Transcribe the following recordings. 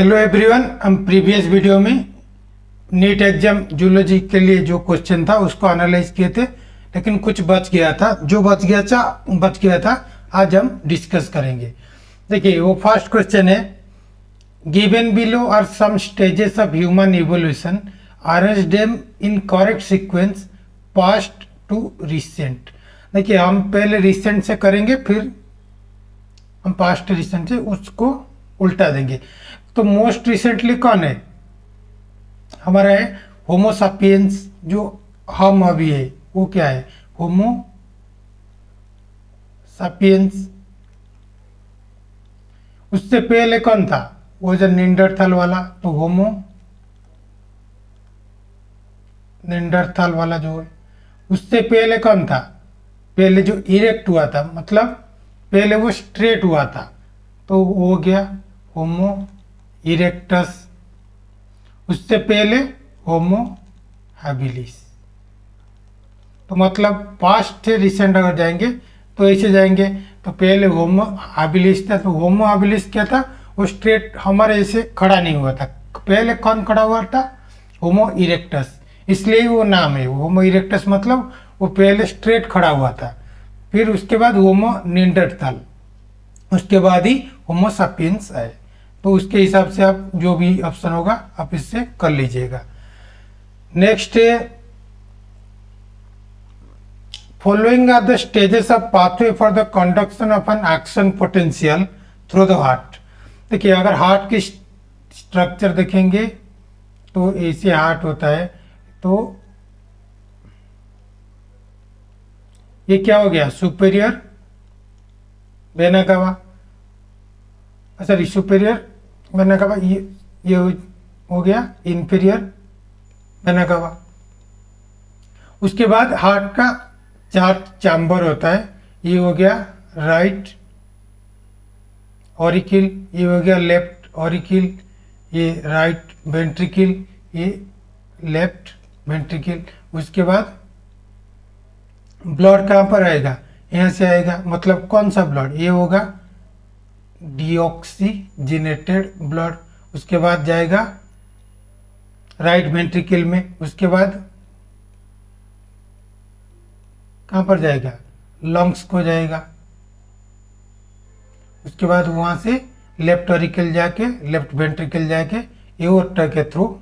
Hello everyone, हम previous video में NEET exam zoology के लिए जो क्वेश्चन था उसको एनालाइज किए थे, लेकिन कुछ बच गया था। जो बच गया था आज हम डिस्कस करेंगे। देखिए, वो फर्स्ट क्वेश्चन है, given below are some stages of human evolution, arrange them in correct sequence past to recent. देखिए, हम पहले रिसेंट से करेंगे, फिर हम पास्ट रिसेंट से उसको उल्टा देंगे। तो मोस्ट रिसेंटली कौन है हमारा? है होमो सापियंस। जो हम अभी है वो क्या है? होमो सापियंस। उससे पहले कौन था? वो जो निंडरथल वाला, तो होमो निंडरथल वाला जो है। उससे पहले कौन था? पहले जो इरेक्ट हुआ था, मतलब पहले वो स्ट्रेट हुआ था, तो वो हो गया होमो इरेक्टस। उससे पहले होमो हैबिलिस। तो मतलब पास्ट से रिसेंट अगर जाएंगे तो ऐसे जाएंगे। तो पहले होमो हैबिलिस था, तो होमो हैबिलिस क्या था? वो स्ट्रेट हमारे ऐसे खड़ा नहीं हुआ था। पहले कौन खड़ा हुआ था? होमो इरेक्टस। इसलिए वो नाम है होमो इरेक्टस, मतलब वो पहले स्ट्रेट खड़ा हुआ था। फिर उसके बाद होमो निंडरथल, उसके बाद ही होमो सापियंस आए। तो उसके हिसाब से आप जो भी ऑप्शन होगा आप इससे कर लीजिएगा। नेक्स्ट है, following are the stages of pathway for the conduction of an action potential through the heart. देखिए, अगर हार्ट की स्ट्रक्चर देखेंगे तो ऐसे हार्ट होता है। तो ये क्या हो गया? Superior vena cava, sorry superior vena cava. ये हो गया इंफीरियर वेना कावा। उसके बाद हार्ट का 4 चैम्बर होता है। ये हो गया राइट ऑरिकिल, ये हो गया लेफ्ट ऑरिकिल, ये राइट वेंट्रिकल, ये लेफ्ट वेंट्रिकल। उसके बाद ब्लड कहाँ पर आएगा? यहाँ से आएगा। मतलब कौन सा ब्लड? ये होगा डीऑक्सीजिनेटेड ब्लड। उसके बाद जाएगा राइट वेंट्रिकल में। उसके बाद कहाँ पर जाएगा? लंग्स को जाएगा। उसके बाद वहाँ से लेफ्ट ऑरिकल जाके, लेफ्ट वेंट्रिकल जाके एओर्टा के थ्रू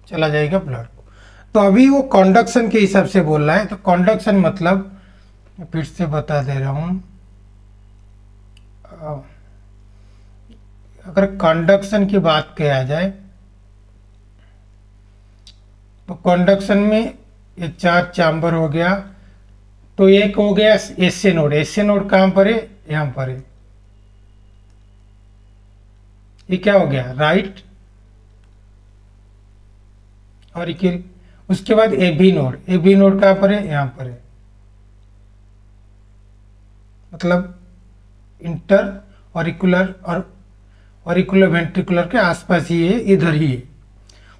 चला जाएगा ब्लड को। तो अभी वो कंडक्शन के हिसाब से बोल रहा है। तो कंडक्शन मतलब, फिर से बता दे रहा हूँ, अगर कंडक्शन की बात किया जाए तो कंडक्शन में ये 4 चैम्बर हो गया। तो एक हो गया एसए नोड। एसए नोड कहाँ पर है? यहाँ पर है। ये क्या हो गया? Right auricle. उसके बाद एबी नोड। एबी नोड कहाँ पर है? यहाँ पर है। मतलब इंटर ऑरिकुलर और ऑरिकुलर वेंट्रिकुलर के आसपास ही है, इधर ही है।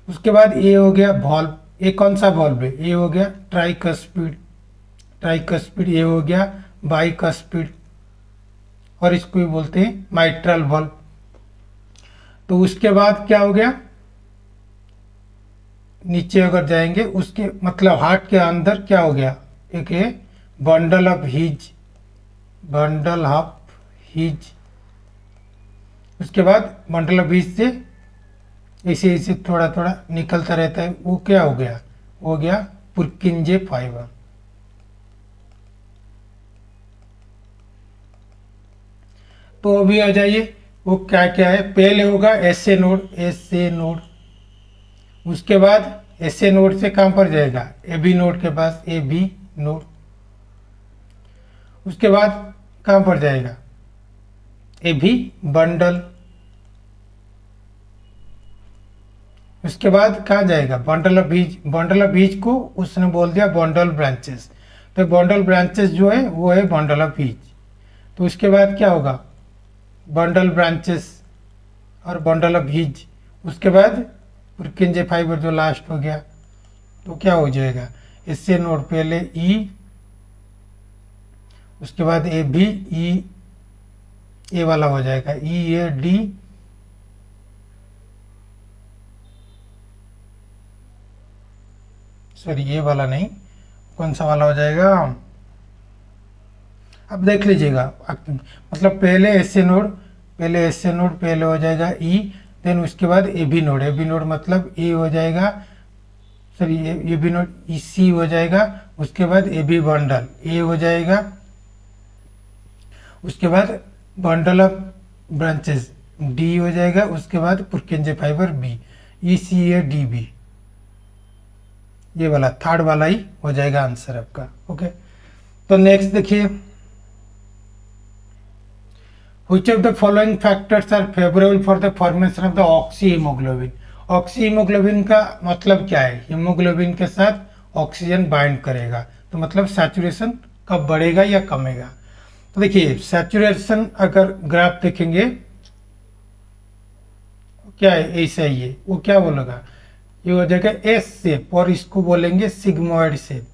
उसके बाद ये हो गया वॉल्व। ये कौन सा वॉल्व है? ये हो गया ट्राइकस्पिड। ट्राइकस्पिड। ये हो गया बाइकस्पिड, और इसको भी बोलते हैं माइट्रल वॉल्व। तो उसके बाद क्या हो गया? नीचे अगर जाएंगे, उसके मतलब हार्ट के अंदर क्या हो गया? एक है bundle of His. Bundle of His. उसके बाद बंडल ऑफ हीज से ऐसे ऐसे थोड़ा थोड़ा निकलता रहता है। वो क्या हो गया? हो गया पुर्किंजे फाइबर। तो अभी आ जाइए, वो क्या क्या है। पहले होगा एसए नोड। SA node. उसके बाद एसए नोड से कहाँ पर जाएगा? एबी नोड के पास। AB node. उसके बाद कहाँ पर जाएगा? AV bundle. उसके बाद कहाँ जाएगा? Bundle of His. Bundle of His को उसने बोल दिया बंडल ब्रांचेस। तो बंडल ब्रांचेस जो है वो है बंडल ऑफ हीज। तो उसके बाद क्या होगा? बंडल ब्रांचेस और बंडल ऑफ हीज। उसके बाद पुर्किंजे फाइबर जो लास्ट हो गया। तो क्या हो जाएगा? इससे नोड पहले ई, उसके बाद ए बी, ई ये वाला हो जाएगा EAD, सॉरी ये वाला नहीं, कौन सा वाला हो जाएगा, अब देख लीजिएगा। मतलब पहले एस ए नोड पहले हो जाएगा ई, देन उसके बाद ए बी नोड मतलब ए हो जाएगा, सॉरी ए बी नोड ई सी हो जाएगा, उसके बाद ए बी बंडल ए हो जाएगा, उसके बाद बंडल ऑफ ब्रांचेस डी हो जाएगा, उसके बाद पुरकेंजे fibre B, E C A D B, ये वाला थर्ड वाला ही हो जाएगा आंसर आपका। ओके, तो नेक्स्ट देखिए, which of the following factors are favorable for the formation of the oxyhemoglobin? Oxyhaemoglobin का मतलब क्या है, हीमोग्लोबिन के साथ ऑक्सीजन बाइंड करेगा, तो मतलब सैचुरेशन कब बढ़ेगा या कमेगा। तो देखिए सैचुरेशन अगर ग्राफ देखेंगे क्या है, ऐसा ही है, वो क्या बोलेगा, ये हो जाएगा एस शेप और इसको बोलेंगे सिग्मोइड शेप,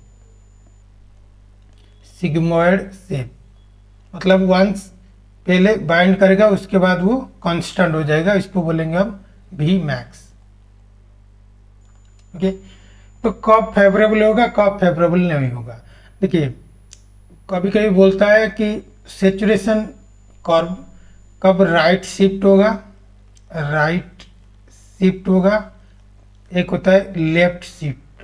सिग्मोइड शेप मतलब वंस पहले बाइंड करेगा उसके बाद वो कांस्टेंट हो जाएगा, इसको बोलेंगे हम भी मैक्स। ओके, तो कब फेवरेबल होगा कब फेवरेबल नहीं होगा, देखिए कभी कभी बोलता है कि सेचुरेशन कर्व कब राइट शिफ्ट होगा, एक होता है लेफ्ट शिफ्ट।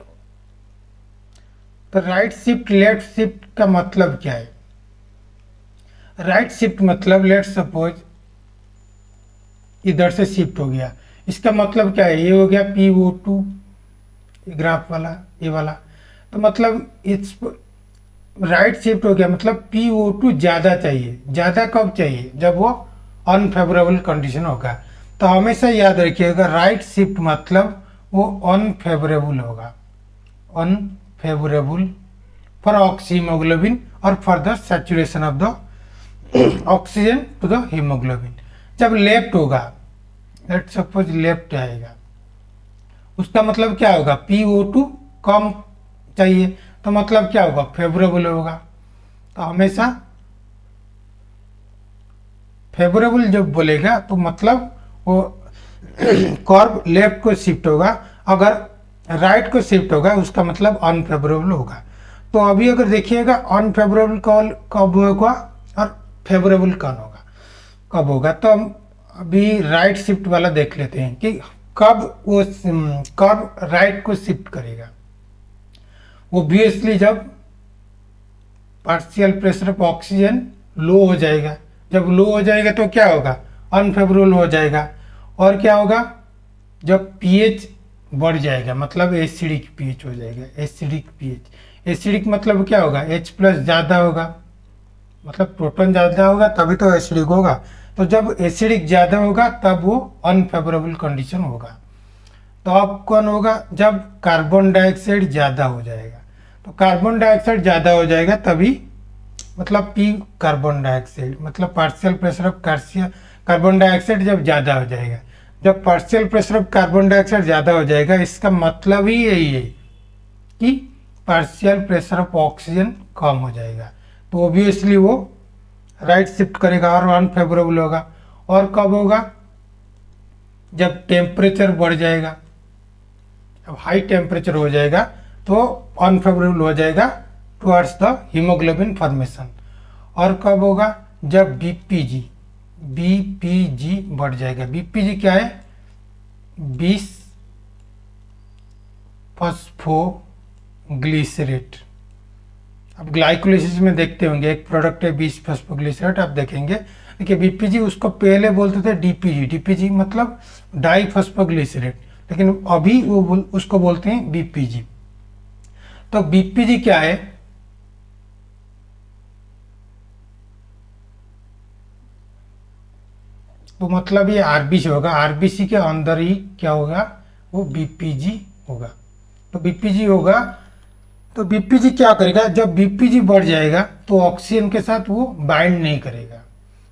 तो राइट शिफ्ट लेफ्ट शिफ्ट का मतलब क्या है, राइट शिफ्ट मतलब लेट सपोज इधर से शिफ्ट हो गया, इसका मतलब क्या है, ये हो गया PO2 ग्राफ वाला, ये वाला, तो मतलब इट्स राइट शिफ्ट हो गया, मतलब PO2 ज़्यादा चाहिए, ज़्यादा कब चाहिए, जब वो अनफेवरेबल कंडीशन होगा। तो हमेशा याद रखिएगा राइट शिफ्ट मतलब वो अनफेवरेबल होगा, अनफेवरेबल फॉर ऑक्सीहीमोग्लोबिन और for the saturation of the oxygen to the haemoglobin. जब लेफ्ट होगा, लेट सपोज लेफ्ट आएगा, उसका मतलब क्या होगा, PO2 कम चाहिए, तो मतलब क्या होगा, फेवरेबल होगा। तो हमेशा फेवरेबल जब बोलेगा तो मतलब वो कर्व लेफ्ट को शिफ्ट होगा, अगर राइट को शिफ्ट होगा उसका मतलब अनफेवरेबल होगा। तो अभी अगर देखिएगा अनफेवरेबल कब होगा और फेवरेबल कब होगा, तो हम अभी राइट शिफ्ट वाला देख लेते हैं कि कब राइट को शिफ्ट करेगा। ऑब्वियसली जब पार्शियल प्रेशर ऑफ ऑक्सीजन लो हो जाएगा, जब लो हो जाएगा तो क्या होगा, अनफेवरेबल हो जाएगा। और क्या होगा, जब पीएच बढ़ जाएगा मतलब एसिडिक पीएच हो जाएगा, एसिडिक पीएच। एसिडिक मतलब क्या होगा, H+ ज़्यादा होगा, मतलब प्रोटॉन ज़्यादा होगा तभी तो एसिडिक होगा। तो जब एसिडिक ज़्यादा होगा तब वो अनफेवरेबल कंडीशन होगा। तो अब कौन होगा, जब कार्बन डाइऑक्साइड ज़्यादा हो जाएगा, तो कार्बन डाइऑक्साइड ज़्यादा हो जाएगा तभी, मतलब P कार्बन डाइऑक्साइड मतलब partial pressure of carbon dioxide जब ज़्यादा हो जाएगा, जब partial pressure of carbon dioxide ज़्यादा हो जाएगा इसका मतलब ही यही है कि पार्शियल प्रेशर ऑफ ऑक्सीजन कम हो जाएगा। तो ऑब्वियसली वो राइट शिफ्ट करेगा और अनफेवरेबल होगा। और कब होगा, जब टेम्परेचर बढ़ जाएगा, जब हाई टेम्परेचर हो जाएगा तो अनफेवरेबल हो जाएगा टुवर्ड्स द हीमोग्लोबिन फॉर्मेशन। और कब होगा, जब बीपीजी बढ़ जाएगा। बीपीजी क्या है, 20 फॉस्फोग्लिसरेट। अब ग्लाइकोलिसिस में देखते होंगे एक प्रोडक्ट है 20 फॉस्फोग्लिसरेट, आप देखेंगे। देखिए बीपीजी उसको पहले बोलते थे डीपीजी, डीपीजी मतलब डाई फॉस्फोग्लिसरेट, लेकिन अभी वो उसको बोलते हैं बीपीजी। तो बीपीजी क्या है, तो मतलब ये आरबीसी होगा, आरबीसी के अंदर ही क्या होगा, वो बीपीजी होगा। तो बीपीजी होगा, तो बीपीजी क्या करेगा, जब बीपीजी बढ़ जाएगा तो ऑक्सीजन के साथ वो बाइंड नहीं करेगा।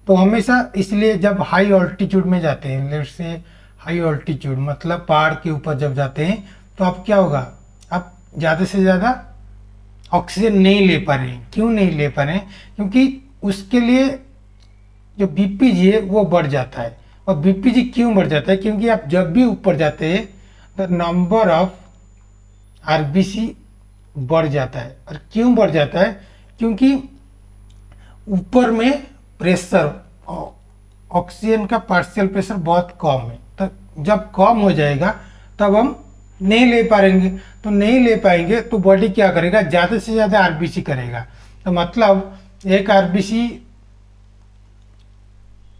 तो हमेशा इसलिए जब हाई ऑल्टीट्यूड में जाते हैं, लेट से हाई ऑल्टीट्यूड मतलब पहाड़ के ऊपर जब जाते हैं, तो अब क्या होगा, आप ज़्यादा से ज़्यादा ऑक्सीजन नहीं ले पा रहे हैं। क्यों नहीं ले पा रहे हैं, क्योंकि उसके लिए जो बीपीजी है वो बढ़ जाता है। और बीपीजी क्यों बढ़ जाता है? क्योंकि आप जब भी ऊपर जाते हैं द नंबर ऑफ आरबीसी बढ़ जाता है। और क्यों बढ़ जाता है? क्योंकि ऊपर में प्रेशर, ऑक्सीजन का पार्शियल प्रेशर बहुत कम है। तो जब कम हो जाएगा तब हम नहीं ले पाएंगे। तो नहीं ले पाएंगे तो बॉडी क्या करेगा? ज़्यादा से ज़्यादा आरबीसी करेगा। तो मतलब एक आरबीसी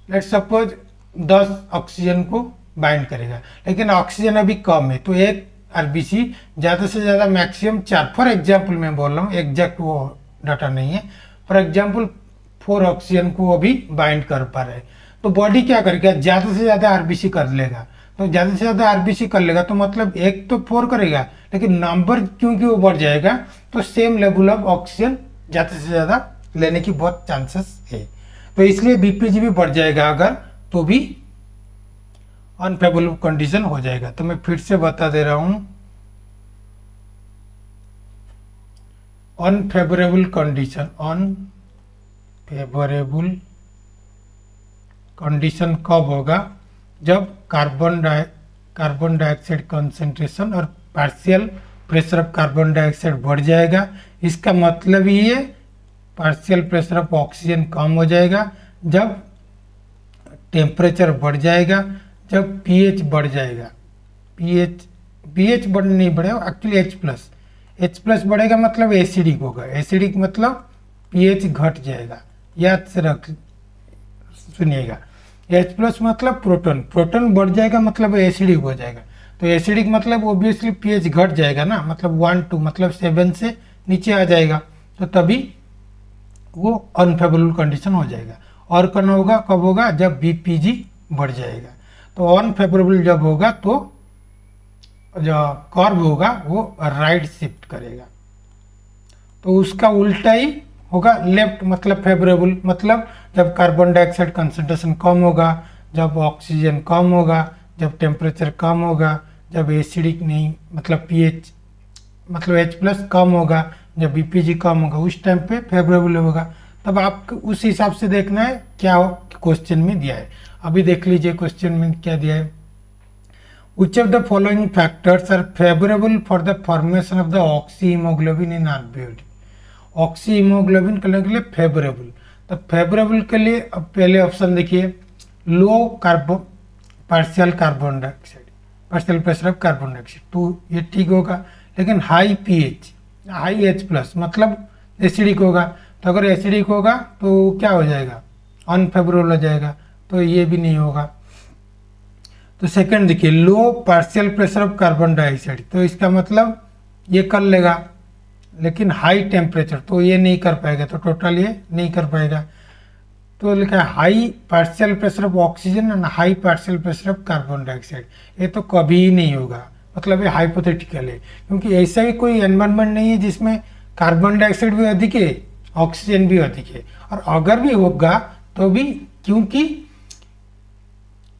लेट सपोज 10 ऑक्सीजन को बाइंड करेगा, लेकिन ऑक्सीजन अभी कम है तो एक आरबीसी ज़्यादा से ज़्यादा मैक्सिमम 4, फॉर एग्जाम्पल मैं बोल रहा हूँ, एग्जैक्ट वो डाटा नहीं है, फॉर एग्जाम्पल 4 ऑक्सीजन को अभी बाइंड कर पा रहे हैं। तो बॉडी क्या करेगा? ज़्यादा से ज़्यादा आरबीसी कर लेगा। तो ज़्यादा से ज़्यादा आरबीसी कर लेगा तो मतलब एक तो 4 करेगा, लेकिन नंबर क्योंकि वो बढ़ जाएगा तो सेम लेवल ऑफ ऑक्सीजन ज़्यादा से ज़्यादा लेने की बहुत चांसेस है। तो इसलिए बीपीजी भी बढ़ जाएगा अगर, तो भी अनफेवरेबल कंडीशन हो जाएगा। तो मैं फिर से बता दे रहा हूं, अनफेवरेबल कंडीशन, अनफेवरेबल कंडीशन कब होगा? जब कार्बन डाइऑक्साइड कंसंट्रेशन और partial pressure of carbon dioxide बढ़ जाएगा। इसका मतलब ये पार्शियल प्रेशर ऑफ ऑक्सीजन कम हो जाएगा, जब टेम्परेचर बढ़ जाएगा, जब पीएच बढ़ जाएगा। पीएच नहीं बढ़ेगा, एक्चुअली एच प्लस बढ़ेगा मतलब एसिडिक होगा। एसिडिक मतलब पीएच घट जाएगा। याद से रख सुनिएगा, एच प्लस मतलब प्रोटॉन बढ़ जाएगा मतलब एसिडिक हो जाएगा। तो एसिडिक मतलब ओब्वियसली पीएच घट जाएगा ना, मतलब 1 2 मतलब 7 से नीचे आ जाएगा। तो तभी वो अनफेवरेबल कंडीशन हो जाएगा। और कब होगा? जब बीपीजी बढ़ जाएगा। तो अनफेवरेबल जब होगा तो जो कर्व होगा वो राइट शिफ्ट करेगा, तो उसका उल्टा ही होगा, लेफ्ट मतलब फेवरेबल, मतलब जब कार्बन डाइऑक्साइड कंसंट्रेशन कम होगा, जब ऑक्सीजन कम होगा, जब टेम्परेचर कम होगा, जब एसिडिक नहीं मतलब पीएच मतलब एच प्लस कम होगा, जब बीपीजी कम होगा, उस टाइम पे फेवरेबल होगा। तब आपको उस हिसाब से देखना है क्या क्वेश्चन में दिया है। अभी देख लीजिए क्वेश्चन में क्या दिया है। Which of the following factors are favorable for the formation of the oxyhemoglobin in RBD? Oxyhaemoglobin करने के लिए फेवरेबल, तो फेवरेबल के लिए अब पहले ऑप्शन देखिए, low partial carbon dioxide, partial pressure of carbon dioxide, तो ये ठीक होगा। लेकिन high pH, high H plus मतलब एसिडिक होगा। तो अगर एसिडिक होगा तो क्या हो जाएगा? अनफेवरेबल हो जाएगा, तो ये भी नहीं होगा। तो सेकंड देखिए, low partial pressure of carbon dioxide, तो इसका मतलब ये कर लेगा, लेकिन हाई टेम्परेचर तो ये नहीं कर पाएगा, तो टोटल ये नहीं कर पाएगा। तो लिखा है high partial pressure of oxygen and high partial pressure of carbon dioxide, ये तो कभी ही नहीं होगा, मतलब ये हाइपोथेटिकल है, क्योंकि ऐसा ही कोई एनवायरनमेंट नहीं है जिसमें कार्बन डाइऑक्साइड भी अधिक है, ऑक्सीजन भी अधिक है। और अगर भी होगा तो भी, क्योंकि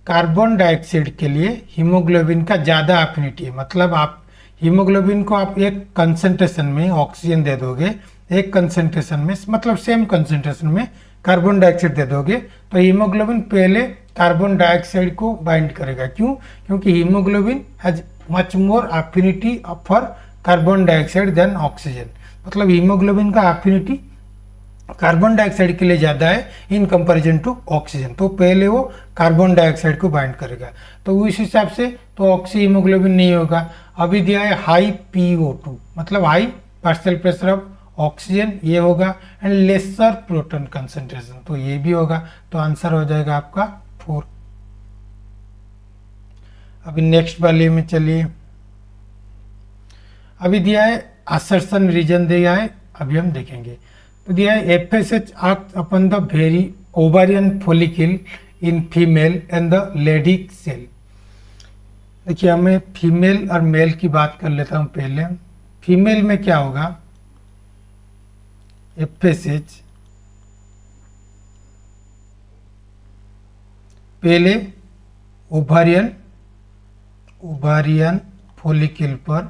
कार्बन डाइऑक्साइड के लिए हीमोग्लोबिन का ज़्यादा एफिनिटी है, मतलब आप हीमोग्लोबिन को आप एक कंसंट्रेशन में ऑक्सीजन दे दोगे, एक कंसंट्रेशन में मतलब सेम कंसंट्रेशन में कार्बन डाइऑक्साइड दे दोगे, तो हीमोग्लोबिन पहले कार्बन डाइऑक्साइड को बाइंड करेगा। क्यों? क्योंकि haemoglobin has much more affinity for carbon dioxide than oxygen, मतलब हीमोग्लोबिन का एफिनिटी कार्बन डाइऑक्साइड के लिए ज़्यादा है इन कंपैरिजन टू ऑक्सीजन, तो पहले वो कार्बन डाइऑक्साइड को बाइंड करेगा। तो उस हिसाब से तो ऑक्सी हीमोग्लोबिन नहीं होगा। अभी दिया है हाई PO2 मतलब high partial pressure of oxygen, ये होगा, एंड लेसर प्रोटॉन कंसंट्रेशन, तो ये भी होगा। तो आंसर हो जाएगा आपका 4। अभी नेक्स्ट वाले में चलिए, अभी दिया है असर्शन रीजन दिया है, अभी हम देखेंगे। तो दिया है FSH acts upon the very ovarian follicle in female and the Leydig cell। देखिए हमें फीमेल और मेल की बात कर लेता हूँ पहले। फीमेल में क्या होगा? FSH पहले ओवारियन फॉलिकल पर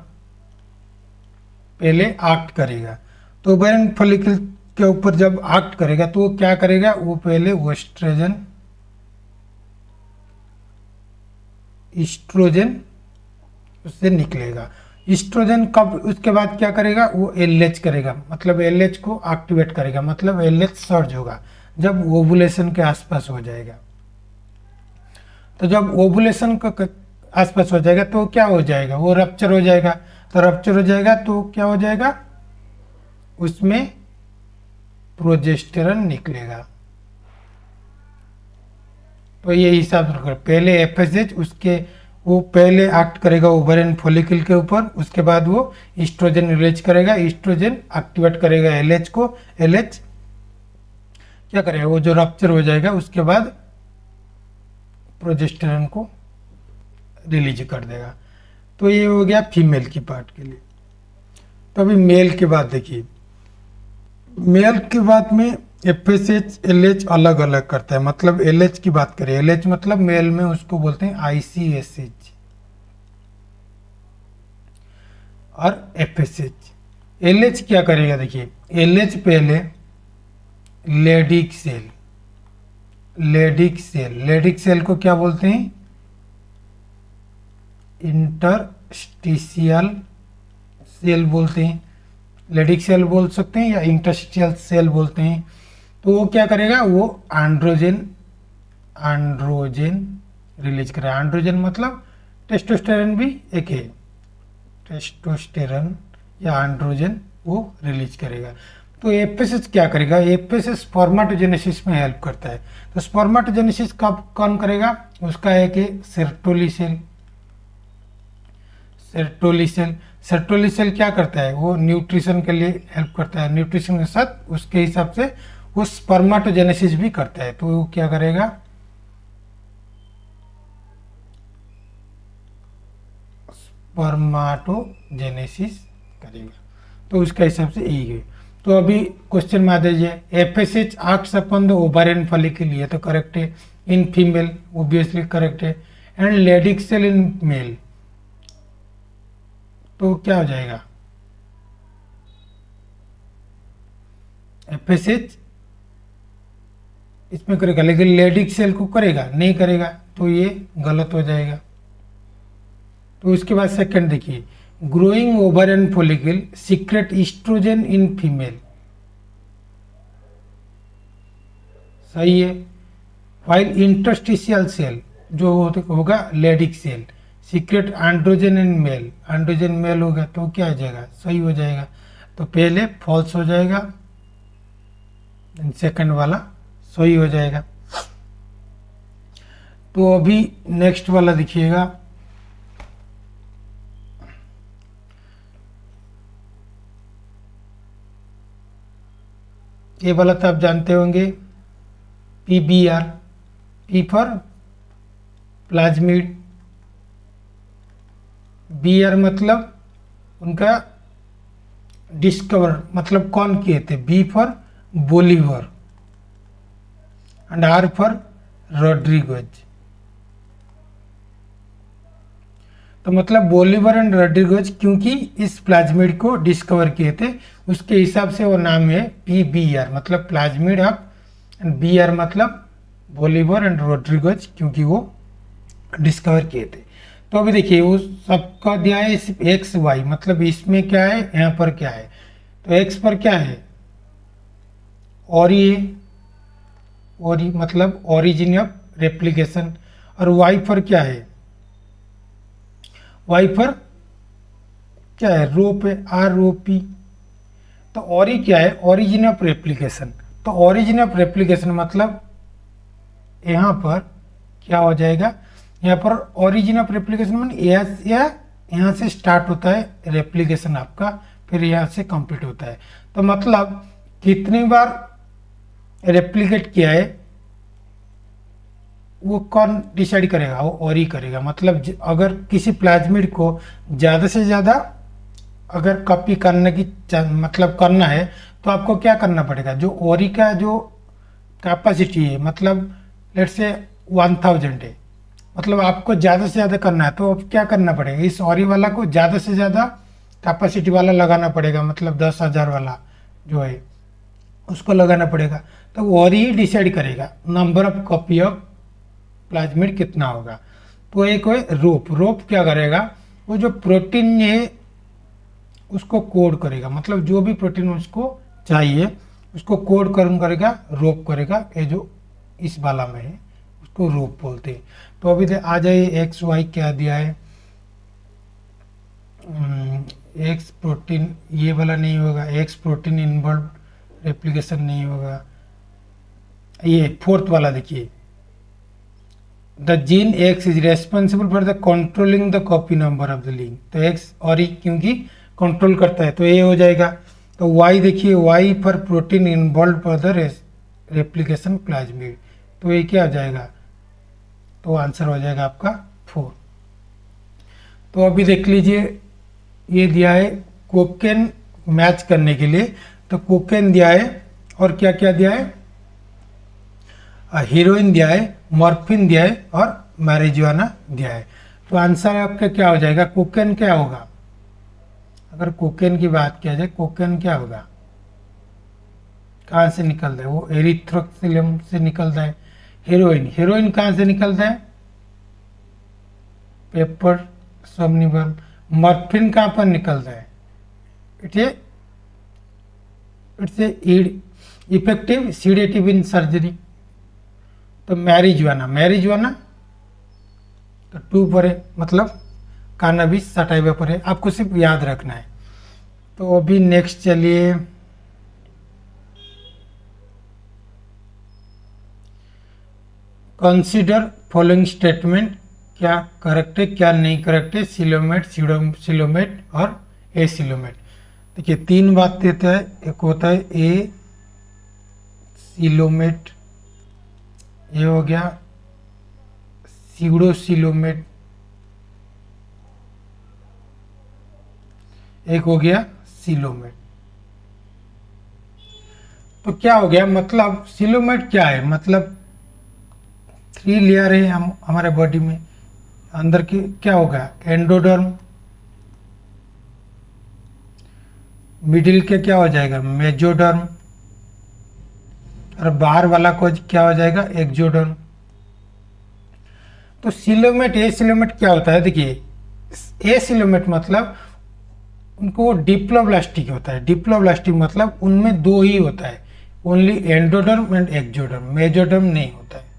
पहले एक्ट करेगा। तो ओवारियन फॉलिकल के ऊपर जब एक्ट करेगा तो वो क्या करेगा, वो पहले ईस्ट्रोजन उससे निकलेगा। ईस्ट्रोजन कब उसके बाद क्या करेगा, वो एलएच करेगा, मतलब एलएच को एक्टिवेट करेगा, मतलब एलएच सर्ज होगा जब ओवुलेशन के आसपास हो जाएगा। तो जब ओवुलेशन के आसपास हो जाएगा तो क्या हो जाएगा, वो रप्चर हो जाएगा। तो रप्चर हो जाएगा तो क्या हो जाएगा, उसमें प्रोजेस्टेरॉन निकलेगा। तो ये हिसाब से रखो, पहले एफएसएच उसके वो पहले एक्ट करेगा ओवेरियन फॉलिकल के ऊपर, उसके बाद वो ईस्ट्रोजन रिलीज करेगा, ईस्ट्रोजन एक्टिवेट करेगा एलएच को, एलएच क्या करेगा, वो जो रप्चर हो जाएगा उसके बाद प्रोजेस्टेरॉन को रिलीज कर देगा। तो ये हो गया फीमेल की पार्ट के लिए। तो अभी मेल के बाद देखिए, मेल के बाद में एफएसएच एलएच अलग अलग करता है। मतलब एलएच की बात करें, एलएच मतलब मेल में उसको बोलते हैं आईसीएसएच और एफएसएच। एलएच क्या करेगा, देखिए एलएच पहले लेडिक सेल को क्या बोलते हैं, इंटरस्टिशियल सेल बोलते हैं, लेडिक सेल बोल सकते हैं या इंटरस्टिशियल सेल बोलते हैं। तो वो क्या करेगा, वो एंड्रोजन रिलीज करेगा। एंड्रोजन मतलब टेस्टोस्टेरोन भी एक है, टेस्टोस्टेरोन या एंड्रोजन वो रिलीज करेगा। तो एफएसएच क्या करेगा, एफएसएच स्पर्मेटोजेनेसिस में हेल्प करता है। तो स्पर्मेटोजेनेसिस कब कौन करेगा, उसका एक है सेर्टोली सेल क्या करता है, वो न्यूट्रिशन के लिए हेल्प करता है, न्यूट्रिशन के साथ उसके हिसाब से वो स्पर्मेटोजेनेसिस भी करता है। तो वो क्या करेगा, स्पर्मेटोजेनेसिस करेगा। तो उसके हिसाब से यही है। तो अभी क्वेश्चन में आ जाइए, FSH acts upon the ovarian follicle, ये तो करेक्ट है। इन फीमेल ऑब्वियसली करेक्ट है। And Leydig cell in male, तो क्या हो जाएगा, एफएसएच इसमें करेगा लेकिन लेडिक सेल को करेगा नहीं करेगा, तो ये गलत हो जाएगा। तो उसके बाद सेकंड देखिए, growing ovarian follicle secrete oestrogen in female, सही है। व्हाइल इंटरस्टिशियल सेल जो होगा Leydig cell secrete androgen in male, androgen male होगा तो क्या हो जाएगा, सही हो जाएगा। तो पहले फॉल्स हो जाएगा, सेकंड वाला सही हो जाएगा। तो अभी नेक्स्ट वाला देखिएगा, ये वाला तो आप जानते होंगे, PBR, P for plasmid, BR मतलब उनका डिस्कवर मतलब कौन किए थे, B for Bolivar and R for Rodriguez. तो मतलब बोलीवर एंड रोड्रिगेज क्योंकि इस प्लाज्मिड को डिस्कवर किए थे, उसके हिसाब से वो नाम है पीबीआर, मतलब प्लाज्मिड ऑफ, एंड बीआर मतलब बोलीवर एंड रोड्रिगेज क्योंकि वो डिस्कवर किए थे। तो अभी देखिए वो सबका दिया है सिर्फ एक्स वाई, मतलब इसमें क्या है, यहाँ पर क्या है। तो एक्स पर क्या है, ओरी है, ओरी मतलब ओरिजिन ऑफ रेप्लिकेशन, और वाई पर क्या है, वाई पर क्या है, रो पे आर ओ पी। तो ओरी क्या है, ओरिजिन ऑफ रेप्लिकेशन। तो ओरिजिन ऑफ रेप्लिकेशन मतलब यहाँ पर क्या हो जाएगा, यहाँ पर ओरिजिन ऑफ रेप्लिकेशन मान यहाँ से स्टार्ट होता है रेप्लिकेशन आपका, फिर यहाँ से कंप्लीट होता है। तो मतलब कितनी बार रेप्लिकेट किया है वो कौन डिसाइड करेगा, वो ओरी करेगा। मतलब अगर किसी प्लाज्मिड को ज़्यादा से ज़्यादा अगर कॉपी करने की मतलब करना है तो आपको क्या करना पड़ेगा, जो ओरी का जो कैपेसिटी है मतलब लेट्स से 1000 है, मतलब आपको ज़्यादा से ज़्यादा करना है तो अब क्या करना पड़ेगा, इस ओरी वाला को ज़्यादा से ज़्यादा कैपेसिटी वाला लगाना पड़ेगा, मतलब 10,000 वाला जो है उसको लगाना पड़ेगा। तो वो और ही डिसाइड करेगा number of copy of plasmid कितना होगा। तो एक है रोप। रोप क्या करेगा, वो जो प्रोटीन है उसको कोड करेगा, मतलब जो भी प्रोटीन उसको चाहिए उसको कोड करेगा, रोप करेगा। ये जो इस वाला में है उसको रोप बोलते हैं। तो अभी आ जाइए एक्स वाई क्या दिया है। एक्स प्रोटीन ये वाला नहीं होगा, एक्स प्रोटीन इन्वॉल्व रेप्लिकेशन नहीं होगा। ये फोर्थ वाला देखिए, the gene x is responsible for the controlling the copy number of the link. तो एक्स और ई क्योंकि कंट्रोल करता है तो ये हो जाएगा। तो वाई देखिए, Y for protein involve for the replication plasmid. तो ये क्या हो जाएगा, तो आंसर हो जाएगा आपका 4। तो अभी देख लीजिए, ये दिया है कोकेन मैच करने के लिए। तो कोकेन दिया है और क्या क्या दिया है, हीरोइन दिया है, मॉर्फिन दिया है और मैरिजुआना दिया है। तो आंसर आपका क्या हो जाएगा, कोकेन क्या होगा। अगर कोकेन की बात किया जाए, कोकेन क्या होगा, कहाँ से निकलता है, वो एरिथ्रोक्सिलम से निकलता है। हीरोइन, हीरोइन कहाँ से निकलता है, पेपर सोमनिबल। मॉर्फिन कहाँ पर निकलता है, it's effective sedative in surgery. तो मैरिजुआना, मैरिजुआना तो 2 पर है, मतलब कानाबिस सटाइवा पर है, आपको सिर्फ याद रखना है। तो अभी नेक्स्ट चलिए, कंसीडर फॉलोइंग स्टेटमेंट, क्या करेक्ट है क्या नहीं करेक्ट है। सिलोमेट, सिलोमेट और ए सिलोमेट। देखिए 3 बात देता है, एक होता है ए सिलोमेट, ये हो गया सीडो सिलोमेट, एक हो गया सिलोमेट। तो क्या हो गया, मतलब सिलोमेट क्या है, मतलब 3 लेयर है हम हमारे बॉडी में। अंदर की क्या होगा, एंडोडर्म, मिडिल के क्या हो जाएगा, मेजोडर्म, और बाहर वाला को क्या हो जाएगा, एक्सोडर्म। तो सिलोमेट, ए सिलोमेट क्या होता है, देखिए ए सिलोमेट मतलब उनको वो डिप्लोब्लास्टिक होता है। डिप्लोब्लास्टिक मतलब उनमें 2 ही होता है, ओनली एंडोडर्म एंड एक्सोडर्म, मेजोडर्म नहीं होता है।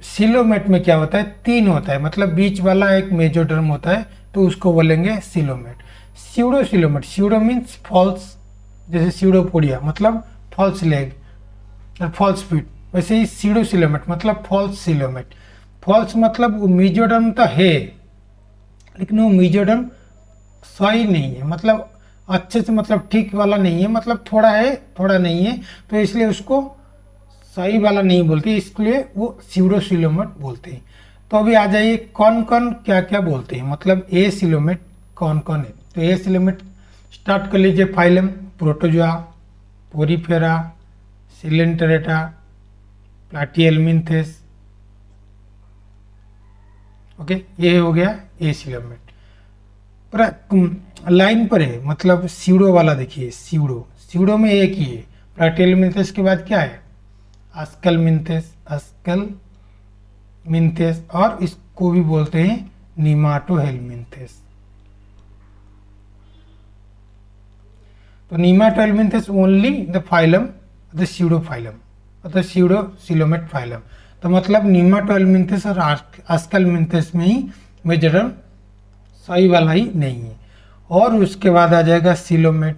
सिलोमेट में क्या होता है, 3 होता है, मतलब बीच वाला एक मेजोडर्म होता है, तो उसको बोलेंगे coelomate. Pseudo coelomate, pseudo means false, जैसे स्यूडोपोडिया मतलब फॉल्स लेग और फॉल्स फीट, वैसे ही सीडो सिलोमेट मतलब फॉल्स सिलोमेट। फॉल्स मतलब वो मेजोडर्म तो है लेकिन वो मेजोडर्म सही नहीं है, मतलब अच्छे से, मतलब ठीक वाला नहीं है, मतलब थोड़ा है थोड़ा नहीं है, तो इसलिए उसको सही वाला नहीं बोलते, इसलिए वो सीडो सिलोमेट बोलते हैं। तो अभी आ जाइए कौन कौन क्या क्या बोलते हैं, मतलब ए सिलोमेट कौन कौन है। तो ए सिलोमेट स्टार्ट कर लीजिए, फाइलम प्रोटोजोआ, पोरीफेरा, सिलेंटरेटा, प्लाटिहेल्मिन्थेस। ओके, ये हो गया ए सिलोमेट। पर लाइन पर है, मतलब सीडो वाला देखिए, सीडो, सीडो में एक ही है। प्लाटिहेल्मिन्थेस के बाद क्या है, अस्कलमिन्थेस, अस्कलमिन्थेस, और इसको भी बोलते हैं नीमाटोहेल्मिन्थेस। तो Nemathelminthes only the phylum the pseudophylum, the pseudo coelomate phylum. तो मतलब नीमाटोहेल्मिन्थेस और अस्कलमिन्थेस में ही मेजोडर्म सही वाला ही नहीं है। और उसके बाद आ जाएगा सिलोमेट।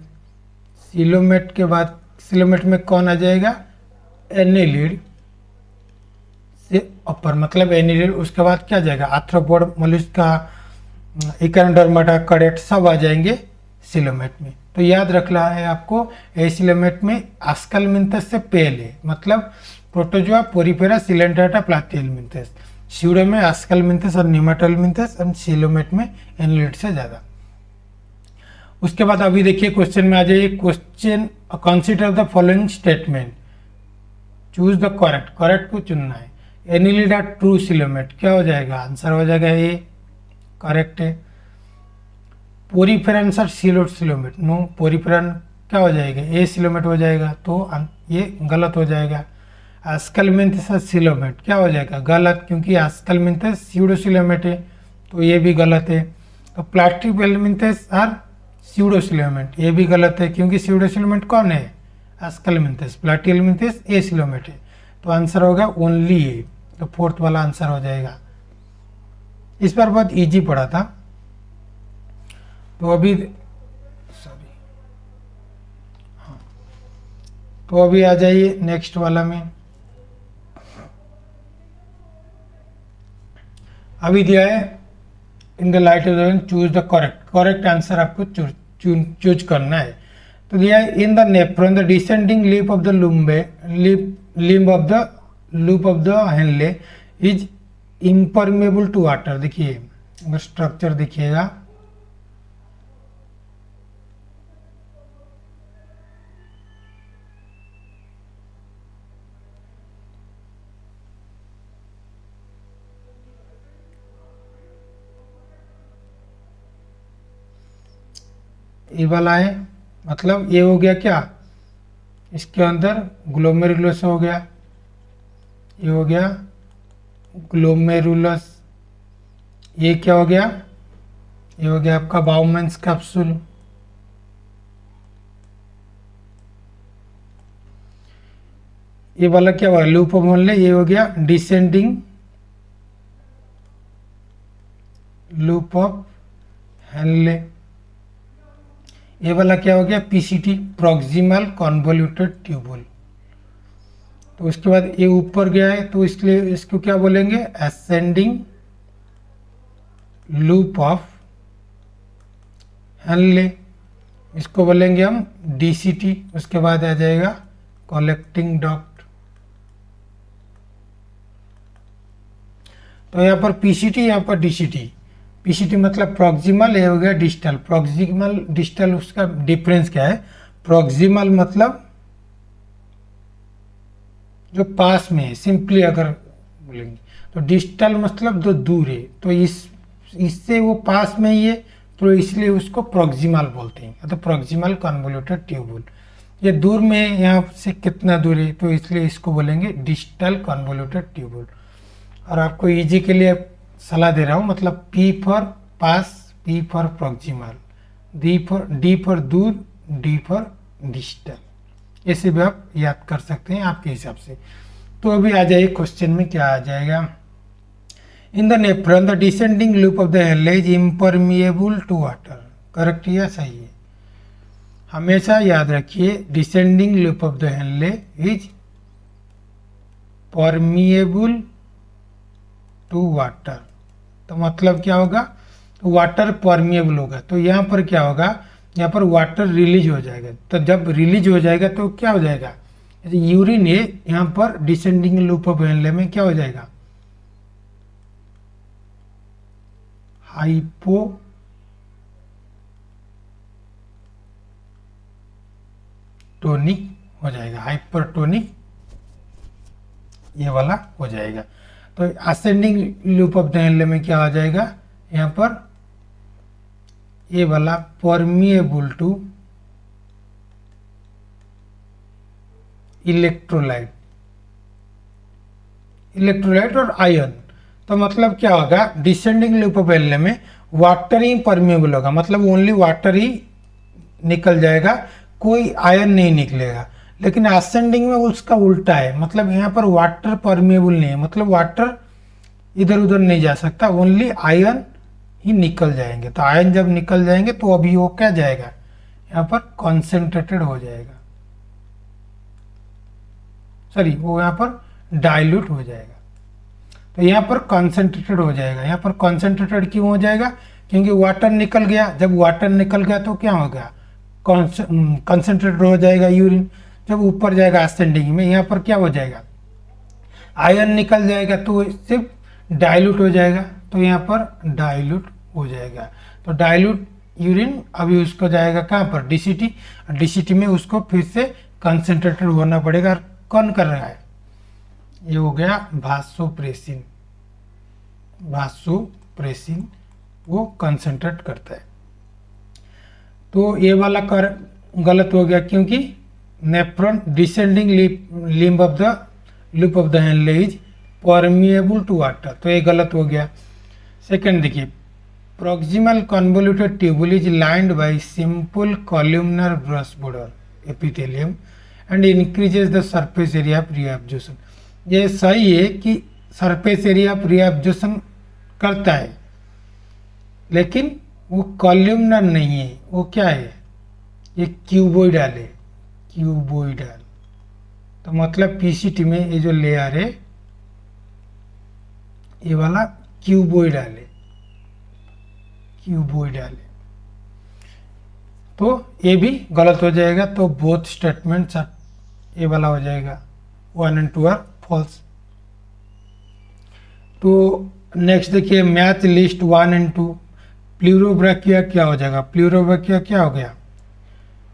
सिलोमेट के बाद, सिलोमेट में कौन आ जाएगा, एनिलिड से अपर, मतलब एनिलिड। उसके बाद क्या जाएगा, आर्थ्रोपोड, मोलस्का, इकोनोडर्माटा, कडेट, सब आ जाएंगे सिलोमेट में। तो याद रखना है आपको, ए सिलोमेट में अस्कलमिन्थेस से पहले, मतलब प्रोटोजोआ, पोरीफेरा, सिलेंट्रेटा, प्लाटिहेल्मिन्थेस। सीडो में अस्कलमिन्थेस और नीमाटोहेल्मिन्थेस, और सिलोमेट में एनिलिड से ज़्यादा। उसके बाद अभी देखिए क्वेश्चन में आ जाइए, question consider the following statement, choose the correct, correct को चुनना है। एनिलिड आर ट्रू सिलोमेट, क्या हो जाएगा, आंसर हो जाएगा ए, करेक्ट है। पोरीफेरन सर सिलोट सिलोमेट, नो, पोरीफेरन क्या हो जाएगा, एसिलोमेट हो जाएगा, तो ये गलत हो जाएगा। एस्केलमिंथेस सिलोमेट क्या हो जाएगा, गलत, क्योंकि एस्केलमिंथेस स्यूडोसिलोमेट है, तो ये भी गलत है। तो प्लास्टिपेलमिंथेस आर स्यूडोसिलोमेट, ये भी गलत है, क्योंकि स्यूडोसिलोमेट कौन है, एस्केलमिंथेस। प्लाटिहेलमिंथेस एसिलोमेट है, तो आंसर होगा ओनली ए, तो फोर्थ वाला आंसर हो जाएगा। इस बार बहुत इजी पड़ा था। तो अभी तो अभी आ जाइए नेक्स्ट वाला में। अभी दिया है in the light of choose the correct answer आपको चूज करना है। तो दिया है in the nephron the descending lip of the limb of the loop of the Henle is impermeable to water. देखिए अगर स्ट्रक्चर देखिएगा, ये वाला है, मतलब ये हो गया क्या, इसके अंदर ग्लोमेरुलस हो गया, ये हो गया ग्लोमेरुलस, ये क्या हो गया, ये हो गया आपका बाउमेंस कैप्सूल। ये वाला क्या हुआ, लूप ऑफ हेनले, ये हो गया डिसेंडिंग लूप ऑफ हेनले। ये वाला क्या हो गया, पीसीटी प्रॉक्सिमल कॉन्वोल्यूटेड ट्यूबुल। तो उसके बाद ये ऊपर गया है, तो इसलिए इसको क्या बोलेंगे, असेंडिंग लूप ऑफ हेनले, इसको बोलेंगे हम डीसीटी। उसके बाद आ जाएगा कलेक्टिंग डक्ट। तो यहाँ पर पीसीटी, यहाँ पर डीसीटी। पीसीटी मतलब प्रॉक्सिमल, ये हो गया डिस्टल। प्रॉक्सिमल डिस्टल उसका डिफरेंस क्या है, प्रॉक्सिमल मतलब जो पास में है, सिंपली अगर बोलेंगे, तो डिस्टल मतलब जो दूर है, तो इससे वो पास में ही है, तो इसलिए उसको प्रॉक्सिमल बोलते हैं, तो प्रॉक्सिमल कन्वोल्यूटेड ट्यूबुल। ये दूर में है, यहाँ से कितना दूर है, तो इसलिए इसको बोलेंगे डिस्टल कन्वोल्यूटेड ट्यूबुल। और आपको इजी के लिए सलाह दे रहा हूँ, मतलब P for pass, P for proximal, D for दूर, डी फॉर डिस्टल। ऐसे भी आप याद कर सकते हैं आपके हिसाब से। तो अभी आ जाइए क्वेश्चन में क्या आ जाएगा, in the nephron the descending loop of the Henle is impermeable to water. Correct या सही है, हमेशा याद रखिए descending loop of the Henle is permeable to water. तो मतलब क्या होगा, तो वाटर परमिएबल होगा, तो यहाँ पर क्या होगा, यहाँ पर वाटर रिलीज हो जाएगा। तो जब रिलीज हो जाएगा तो क्या हो जाएगा, जैसे यूरिन है, यहाँ पर डिसेंडिंग लूप ऑफ हेनले में क्या हो जाएगा, हाइपोटोनिक हो जाएगा, हाइपरटोनिक ये वाला हो जाएगा। तो ascending loop of the Henle में क्या आ जाएगा, यहाँ पर ये वाला परमिएबल टू इलेक्ट्रोलाइट, इलेक्ट्रोलाइट और आयन। तो मतलब क्या होगा, डिसेंडिंग लूप ऑफ हेनले में वाटर ही परमिएबल होगा, मतलब ओनली वाटर ही निकल जाएगा, कोई आयन नहीं निकलेगा। लेकिन असेंडिंग में उसका उल्टा है, मतलब यहाँ पर वाटर परमिएबल नहीं है, मतलब वाटर इधर उधर नहीं जा सकता, ओनली आयन ही निकल जाएंगे। तो आयन जब निकल जाएंगे तो अभी वो क्या जाएगा, यहाँ पर कॉन्सेंट्रेटेड हो जाएगा, सॉरी वो यहाँ पर डाइल्यूट हो जाएगा। तो यहाँ पर कॉन्सेंट्रेटेड हो जाएगा, यहाँ पर कॉन्सेंट्रेटेड क्यों हो जाएगा, क्योंकि वाटर निकल गया, जब वाटर निकल गया तो क्या होगा, कॉन्सेंट्रेटेड हो जाएगा यूरिन। जब ऊपर जाएगा असेंडिंग में, यहाँ पर क्या हो जाएगा, आयन निकल जाएगा, तो सिर्फ डाइल्यूट हो जाएगा, तो यहाँ पर डाइल्यूट हो जाएगा। तो डाइल्यूट यूरिन अभी उसको जाएगा कहाँ पर, डीसीटी, डीसीटी में उसको फिर से कंसंट्रेटेड होना पड़ेगा। और कौन कर रहा है, ये हो गया भासोप्रेसिन, भासोप्रेसिन वो कंसंट्रेट करता है। तो ये वाला गलत हो गया क्योंकि nephron descending limb of the loop of the Henle is permeable to water, तो ये गलत हो गया। सेकंड देखिए, proximal convoluted tubule is lined by simple columnar brush border epithelium and increases the surface area of reabsorption. ये सही है कि सरफेस एरिया ऑफ रीअब्जॉर्प्शन करता है, लेकिन वो कॉलमनर नहीं है, वो क्या है, ये क्यूबोइडल है, क्यूबोइडल। तो मतलब पीसीटी में ये जो लेयर है ये वाला क्यूबोइडल है, क्यूबोइडल है, तो ये भी गलत हो जाएगा। तो बोथ स्टेटमेंट्स ये वाला हो जाएगा, 1 and 2 आर फॉल्स। तो नेक्स्ट देखिए, मैथ लिस्ट 1 and 2। प्लूरोब्रैकिया क्या हो जाएगा, प्लूरोब्रैकिया क्या हो गया,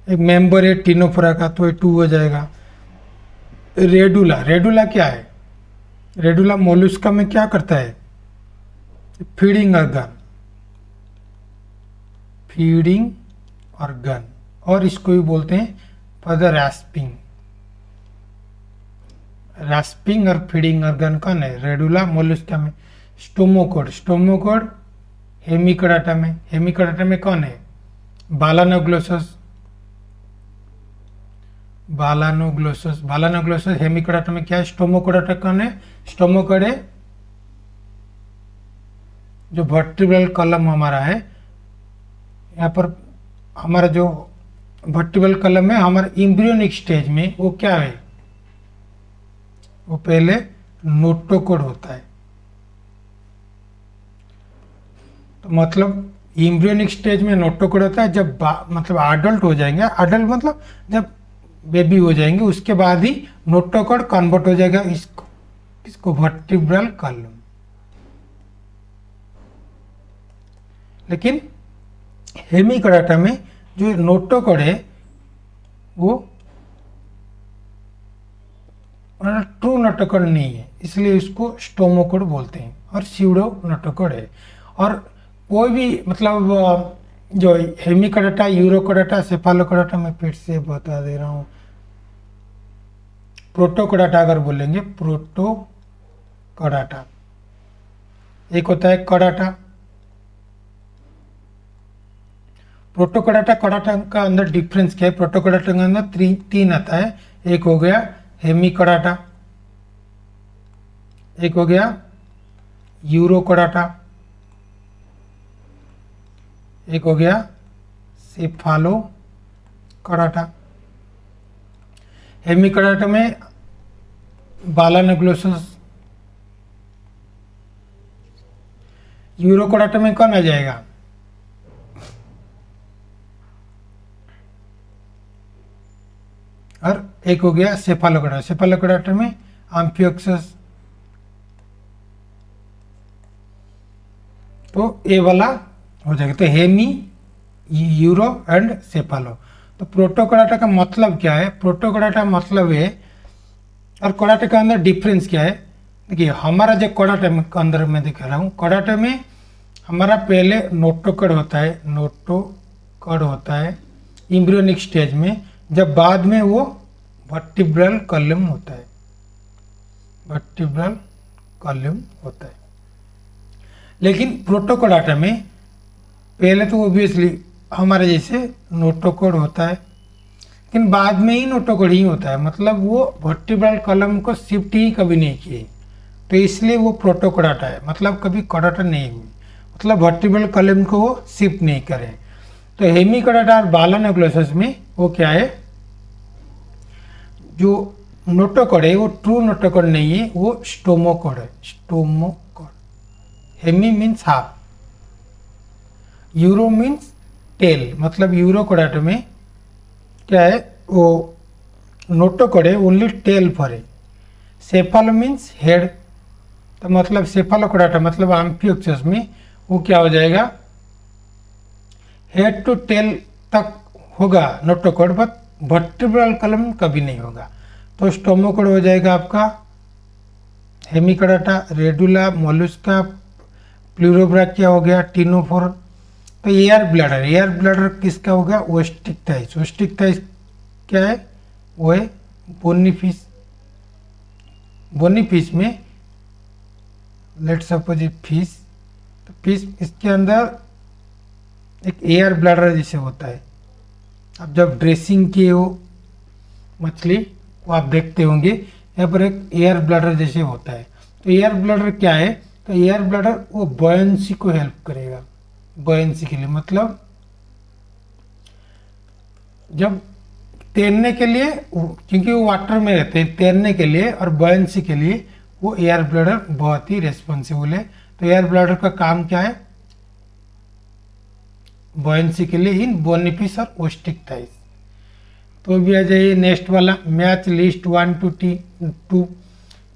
एक मेंबर है टिनोफोरा का, तो ये 2 हो जाएगा। रेडुला, रेडुला क्या है, रेडुला मोलुस्का में क्या करता है, फीडिंग ऑर्गन, फीडिंग ऑर्गन, और इसको भी बोलते हैं फॉर द रैस्पिंग, रैस्पिंग और फीडिंग ऑर्गन कौन है, रेडुला मोलुस्का में। स्टोमोकोड, स्टोमोकोड हेमिकोडाटा में, हेमिकोडाटा में कौन है, बालानोग्लोसस, बालानोग्लोसस, बालानोग्लोसस हेमिकोडाटा में क्या है, स्टोमोकोडाटा कौन है, स्टोमोकोड है जो वर्टिब्रल कॉलम हमारा है, यहाँ पर हमारा जो वर्टिब्रल कॉलम है हमारे एम्ब्रियोनिक स्टेज में वो क्या है, वो पहले नोटोकोड होता है। तो मतलब एम्ब्रियोनिक स्टेज में नोटोकोड होता है, जब मतलब अडल्ट हो जाएंगे, अडल्ट मतलब जब बेबी हो जाएंगे उसके बाद ही नोटोकोड कन्वर्ट हो जाएगा इसको वर्टिब्रल कॉलम। लेकिन हेमिकोडाटा में जो नोटोकोड है वो ट्रू नोटोकोड नहीं है, इसलिए इसको स्टोमोकोड बोलते हैं, और स्यूडो नोटोकोड है। और कोई भी मतलब जो हेमिकोडाटा, यूरोकोडाटा, सेफालोकोडाटा, मैं फिर से बता दे रहा हूँ, प्रोटोकोडाटा अगर बोलेंगे, प्रोटोकोडाटा, एक होता है कोडाटा, प्रोटोकोडाटा कोडाटा का अंदर डिफरेंस क्या है, प्रोटोकोडाटा के अंदर 3 आता है, एक हो गया हेमिकोडाटा, एक हो गया यूरोकोडाटा, एक हो गया सेफालोकोडाटा। हेमिकोडाटा में बालानोग्लोसस, यूरोकोडाटा में कौन आ जाएगा, और एक हो गया सेफालोकोडाटा, सेफालोकोडाटा में एम्फियोक्सस। तो ये वाला हो जाएगा, तो हेमी, यूरो एंड सेफालो। तो प्रोटोकोडाटा का मतलब क्या है, प्रोटोकोडाटा मतलब है, और कोडाटा के अंदर डिफरेंस क्या है, देखिए हमारा जो कोडाटा के अंदर मैं दिखा रहा हूँ, कोडाटा में हमारा पहले नोटोकोड होता है, नोटोकोड होता है एम्ब्रियोनिक स्टेज में, जब बाद में वो वर्टिब्रल कॉलम होता है, वर्टिब्रल कॉलम होता है। लेकिन प्रोटोकोडाटा में पहले तो ओबियसली हमारे जैसे नोटोकोड होता है, लेकिन बाद में ही नोटोकोड ही होता है, मतलब वो वर्टिब्रल कॉलम को शिफ्ट ही कभी नहीं किए, तो इसलिए वो प्रोटोकोडाटा है, मतलब कभी कोडाटा नहीं हुई, मतलब वर्टिब्रल कॉलम को वो शिफ्ट नहीं करे। तो हेमिकोडाटा और बालानोग्लोसस में वो क्या है, जो नोटोकोड है वो ट्रू नोटोकोड नहीं है, वो स्टोमोकोड है, stomochord. Hemi means half, uro means tail, मतलब यूरोकोडाटा में क्या है, वो नोटोकोड है ओनली टेल पर है। सेफालो मीन्स हेड, तो मतलब सेफालोकोडाटा मतलब एम्फियोक्सस में वो क्या हो जाएगा, हेड टू टेल तक होगा नोटोकोड, बट वर्टिब्रल कॉलम कभी नहीं होगा। तो स्टोमोकोड हो जाएगा आपका हेमिकोडाटा, रेडुला, मोलुस्का, प्लूरोब्रैकिया हो गया, टिनोफोर, तो एयर ब्लैडर किसका हो गया? ओस्टिक थाइस। ओस्टिक थाइस क्या है? वो है बोनी फिश। बोनी फिश में लेट सपोज ये फिश, तो फिश इसके अंदर एक एयर ब्लैडर जैसे होता है। अब जब ड्रेसिंग की वो मछली वो आप देखते होंगे, यहाँ पर एक एयर ब्लैडर जैसे होता है। तो एयर ब्लैडर क्या है? तो एयर ब्लैडर वो बॉयंसी को हेल्प करेगा। बॉयंसी के लिए मतलब जब तैरने के लिए, क्योंकि वो वाटर में रहते हैं, तैरने के लिए और बॉयंसी के लिए वो एयर ब्लैडर बहुत ही रेस्पॉन्सिबल है। तो एयर ब्लैडर का काम क्या है? बॉयंसी के लिए इन बोनी फिश और ओस्टिक थाइस। तो भी आ जाइए नेक्स्ट वाला, match list 1 to 2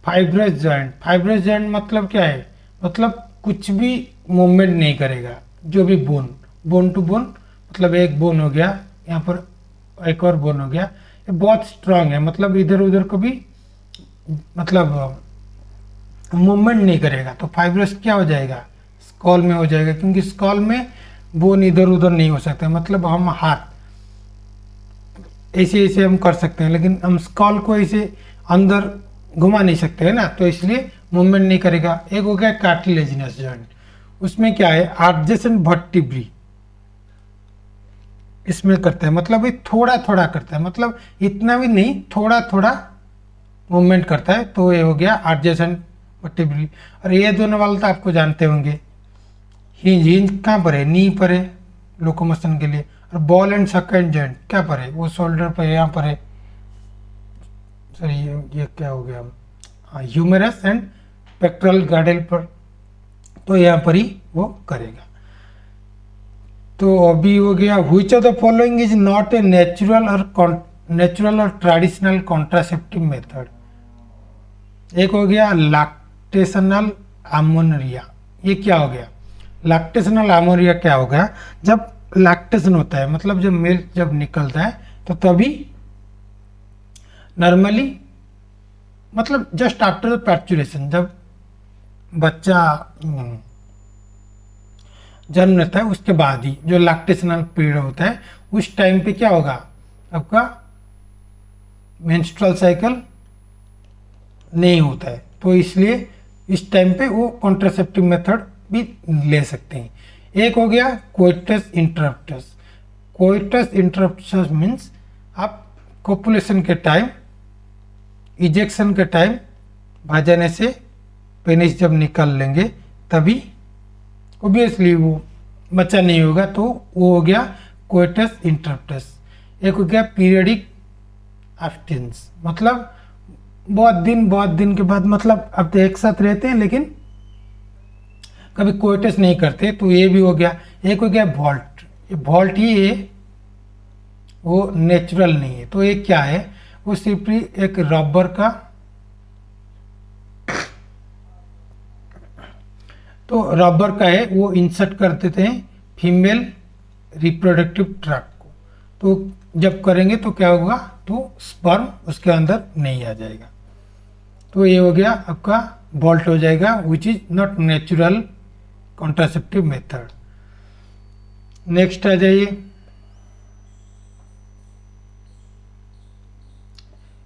fibrous joint. Fibrous joint मतलब क्या है? मतलब कुछ भी मूवमेंट नहीं करेगा। जो भी बोन टू बोन, मतलब एक बोन हो गया, यहाँ पर एक और बोन हो गया, ये बहुत स्ट्रांग है, मतलब इधर उधर कभी मतलब मूवमेंट नहीं करेगा। तो फाइब्रस क्या हो जाएगा? स्कॉल में हो जाएगा, क्योंकि स्कॉल में बोन इधर उधर नहीं हो सकता। मतलब हम हाथ ऐसे ऐसे हम कर सकते हैं, लेकिन हम स्कॉल को ऐसे अंदर घुमा नहीं सकते है ना, तो इसलिए मूवमेंट नहीं करेगा। एक हो गया कार्टिलेजिनस जॉइंट, उसमें क्या है? एडजेसेंट वर्टिब्री इसमें करता है, मतलब ये थोड़ा थोड़ा करता है, मतलब इतना भी नहीं, थोड़ा थोड़ा मूवमेंट करता है। तो ये हो गया एडजेसेंट वर्टिब्री। और ये दोनों वाला तो आपको जानते होंगे। हिंज, हिंज कहाँ पर है? नी पर है लोकोमोशन के लिए। और बॉल एंड सेकंड जॉइंट क्या पर है? वो शोल्डर पर, यहाँ पर है। सॉरी ये क्या हो गया? हाँ, ह्यूमेरस एंड पेक्टोरल गार्डल पर, तो यहाँ पर ही वो करेगा। तो अभी हो गया, which of the following is not a natural और ट्रेडिशनल कॉन्ट्रासेप्टिव मेथड। एक हो गया लैक्टेशनल अमोनिया। ये क्या हो गया? लैक्टेशनल अमोनिया क्या होगा? जब लैक्टेशन होता है, मतलब जब मिल्क जब निकलता है, तो तभी नॉर्मली, मतलब जस्ट आफ्टर द पैचुरेशन, जब बच्चा जन्म लेता है उसके बाद ही जो लैक्टेशनल पीरियड होता है, उस टाइम पे क्या होगा? आपका मेंस्ट्रुअल साइकिल नहीं होता है, तो इसलिए इस टाइम पे वो कॉन्ट्रासेप्टिव मेथड भी ले सकते हैं। एक हो गया coitus interruptus. Coitus interruptus means आप कोपुलेशन के टाइम, इजेक्शन के टाइम भाजने से पेनिस जब निकाल लेंगे तभी ओबियसली वो बच्चा नहीं होगा, तो वो हो गया कोइटस इंटरप्टस। एक हो गया पीरियडिक एब्स्टिनेंस, मतलब बहुत दिन के बाद, मतलब अब तो एक साथ रहते हैं लेकिन कभी कोइटस नहीं करते, तो ये भी हो गया। एक हो गया वॉल्ट। ये वॉल्ट ही है, वो नेचुरल नहीं है। तो ये क्या है? वो सिर्फ एक रबर का, तो रबर का है, वो इंसर्ट कर देते हैं फीमेल रिप्रोडक्टिव ट्रैक्ट को। तो जब करेंगे तो क्या होगा? तो स्पर्म उसके अंदर नहीं आ जाएगा। तो ये हो गया आपका वॉल्ट हो जाएगा, which is not natural contraceptive method. Next आ जाइए,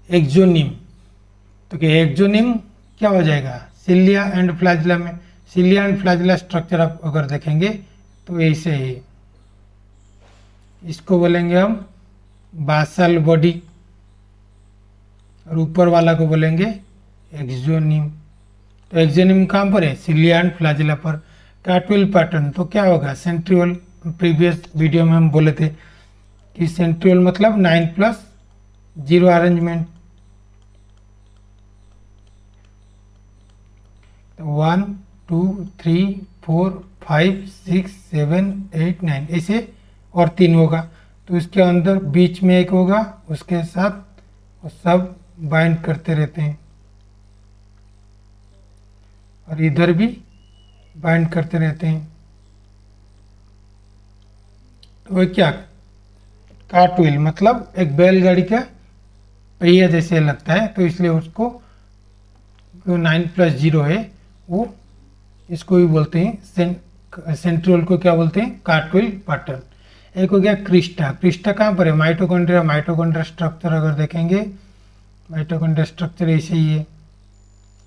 एक्सोनिम। तो क्या एक्सोनिम क्या हो जाएगा? सिलिया एंड फ्लैजिला में, सिलिया एंड फ्लैजिला स्ट्रक्चर आप अगर देखेंगे तो ऐसे ही, इसको बोलेंगे हम बासल बॉडी, और ऊपर वाला को बोलेंगे एक्सोनिम। तो एक्सोनिम कहाँ पर है? सिलिया एंड फ्लैजिला पर। कार्टवेल पैटर्न तो क्या होगा? सेंट्रियोल। प्रीवियस वीडियो में हम बोले थे कि सेंट्रियोल मतलब 9+0 अरेंजमेंट, 1 2 3 4 5 6 7 8 9 ऐसे, और 3 होगा। तो इसके अंदर बीच में एक होगा, उसके साथ वो सब बाइंड करते रहते हैं, और इधर भी बाइंड करते रहते हैं। तो वो क्या? कार्टव्हील, मतलब एक बैलगाड़ी का पहिया जैसे लगता है, तो इसलिए उसको जो 9+0 है वो इसको भी बोलते हैं सेंट्रियोल को क्या बोलते हैं, कार्टविल पैटर्न। एक हो गया क्रिस्टा। क्रिस्टा कहाँ पर है, माइटोकॉन्ड्रिया। माइटोकॉन्ड्रिया स्ट्रक्चर अगर देखेंगे, माइटोकॉन्ड्रिया स्ट्रक्चर ऐसे ही है।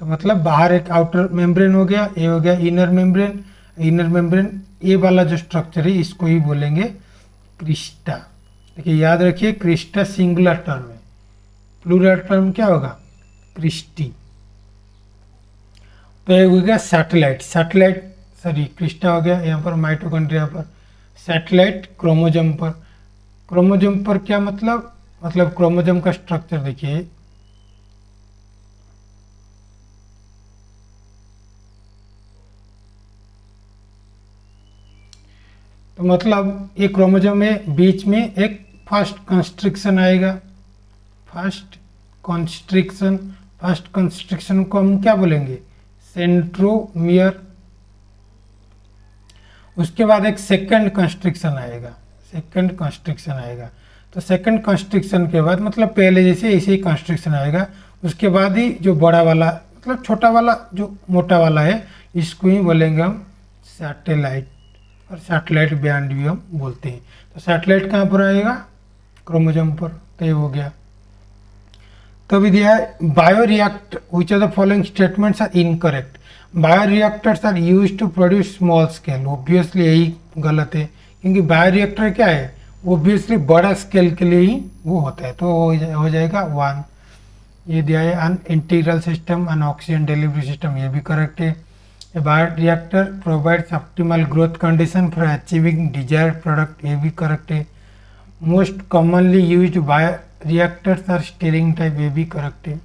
तो मतलब बाहर एक आउटर मेम्ब्रेन हो गया, ये हो गया इनर मेम्ब्रेन। इनर मेम्ब्रेन ये वाला जो स्ट्रक्चर है इसको ही बोलेंगे क्रिस्टा। देखिए याद रखिए, क्रिस्टा सिंगुलर टर्म है, प्लूरल टर्म क्या होगा, क्रिस्टी। तो एक हो गया सैटेलाइट। सैटेलाइट सॉरी क्रिस्टा हो गया, यहाँ पर माइटोकॉन्ड्रिया पर, सैटेलाइट क्रोमोजोम पर। क्रोमोजोम पर क्या मतलब क्रोमोजोम का स्ट्रक्चर देखिए, तो मतलब ये क्रोमोजोम में बीच में एक फर्स्ट कंस्ट्रिक्शन आएगा। फर्स्ट कंस्ट्रिक्शन को हम क्या बोलेंगे, सेंट्रोमियर। उसके बाद एक सेकंड कंस्ट्रिक्शन आएगा। तो सेकंड कंस्ट्रिक्शन के बाद मतलब पहले जैसे ऐसे ही कंस्ट्रिक्शन आएगा। उसके बाद ही जो बड़ा वाला मतलब छोटा वाला जो मोटा वाला है इसको ही बोलेंगे हम सैटेलाइट, और सैटेलाइट बैंड भी हम बोलते हैं। तो सैटेलाइट कहाँ पर आएगा, क्रोमोजोम पर। तो ये हो गया। तो अभी दिया है bioreactor, which of the following statements are incorrect. Bioreactors are used to produce small scale. Obviously यही गलत है, क्योंकि बायोरिएक्टर क्या है, ऑब्वियसली बड़ा स्केल के लिए ही वो होता है। तो हो जाएगा 1। ये दिया है अन इंटीग्रल सिस्टम, अन ऑक्सीजन डिलीवरी सिस्टम, ये भी करेक्ट है। A bioreactor provides optimal growth condition for achieving desired product, ये भी करेक्ट है। Most commonly used bioreactors are stirring type, ये भी करेक्ट है।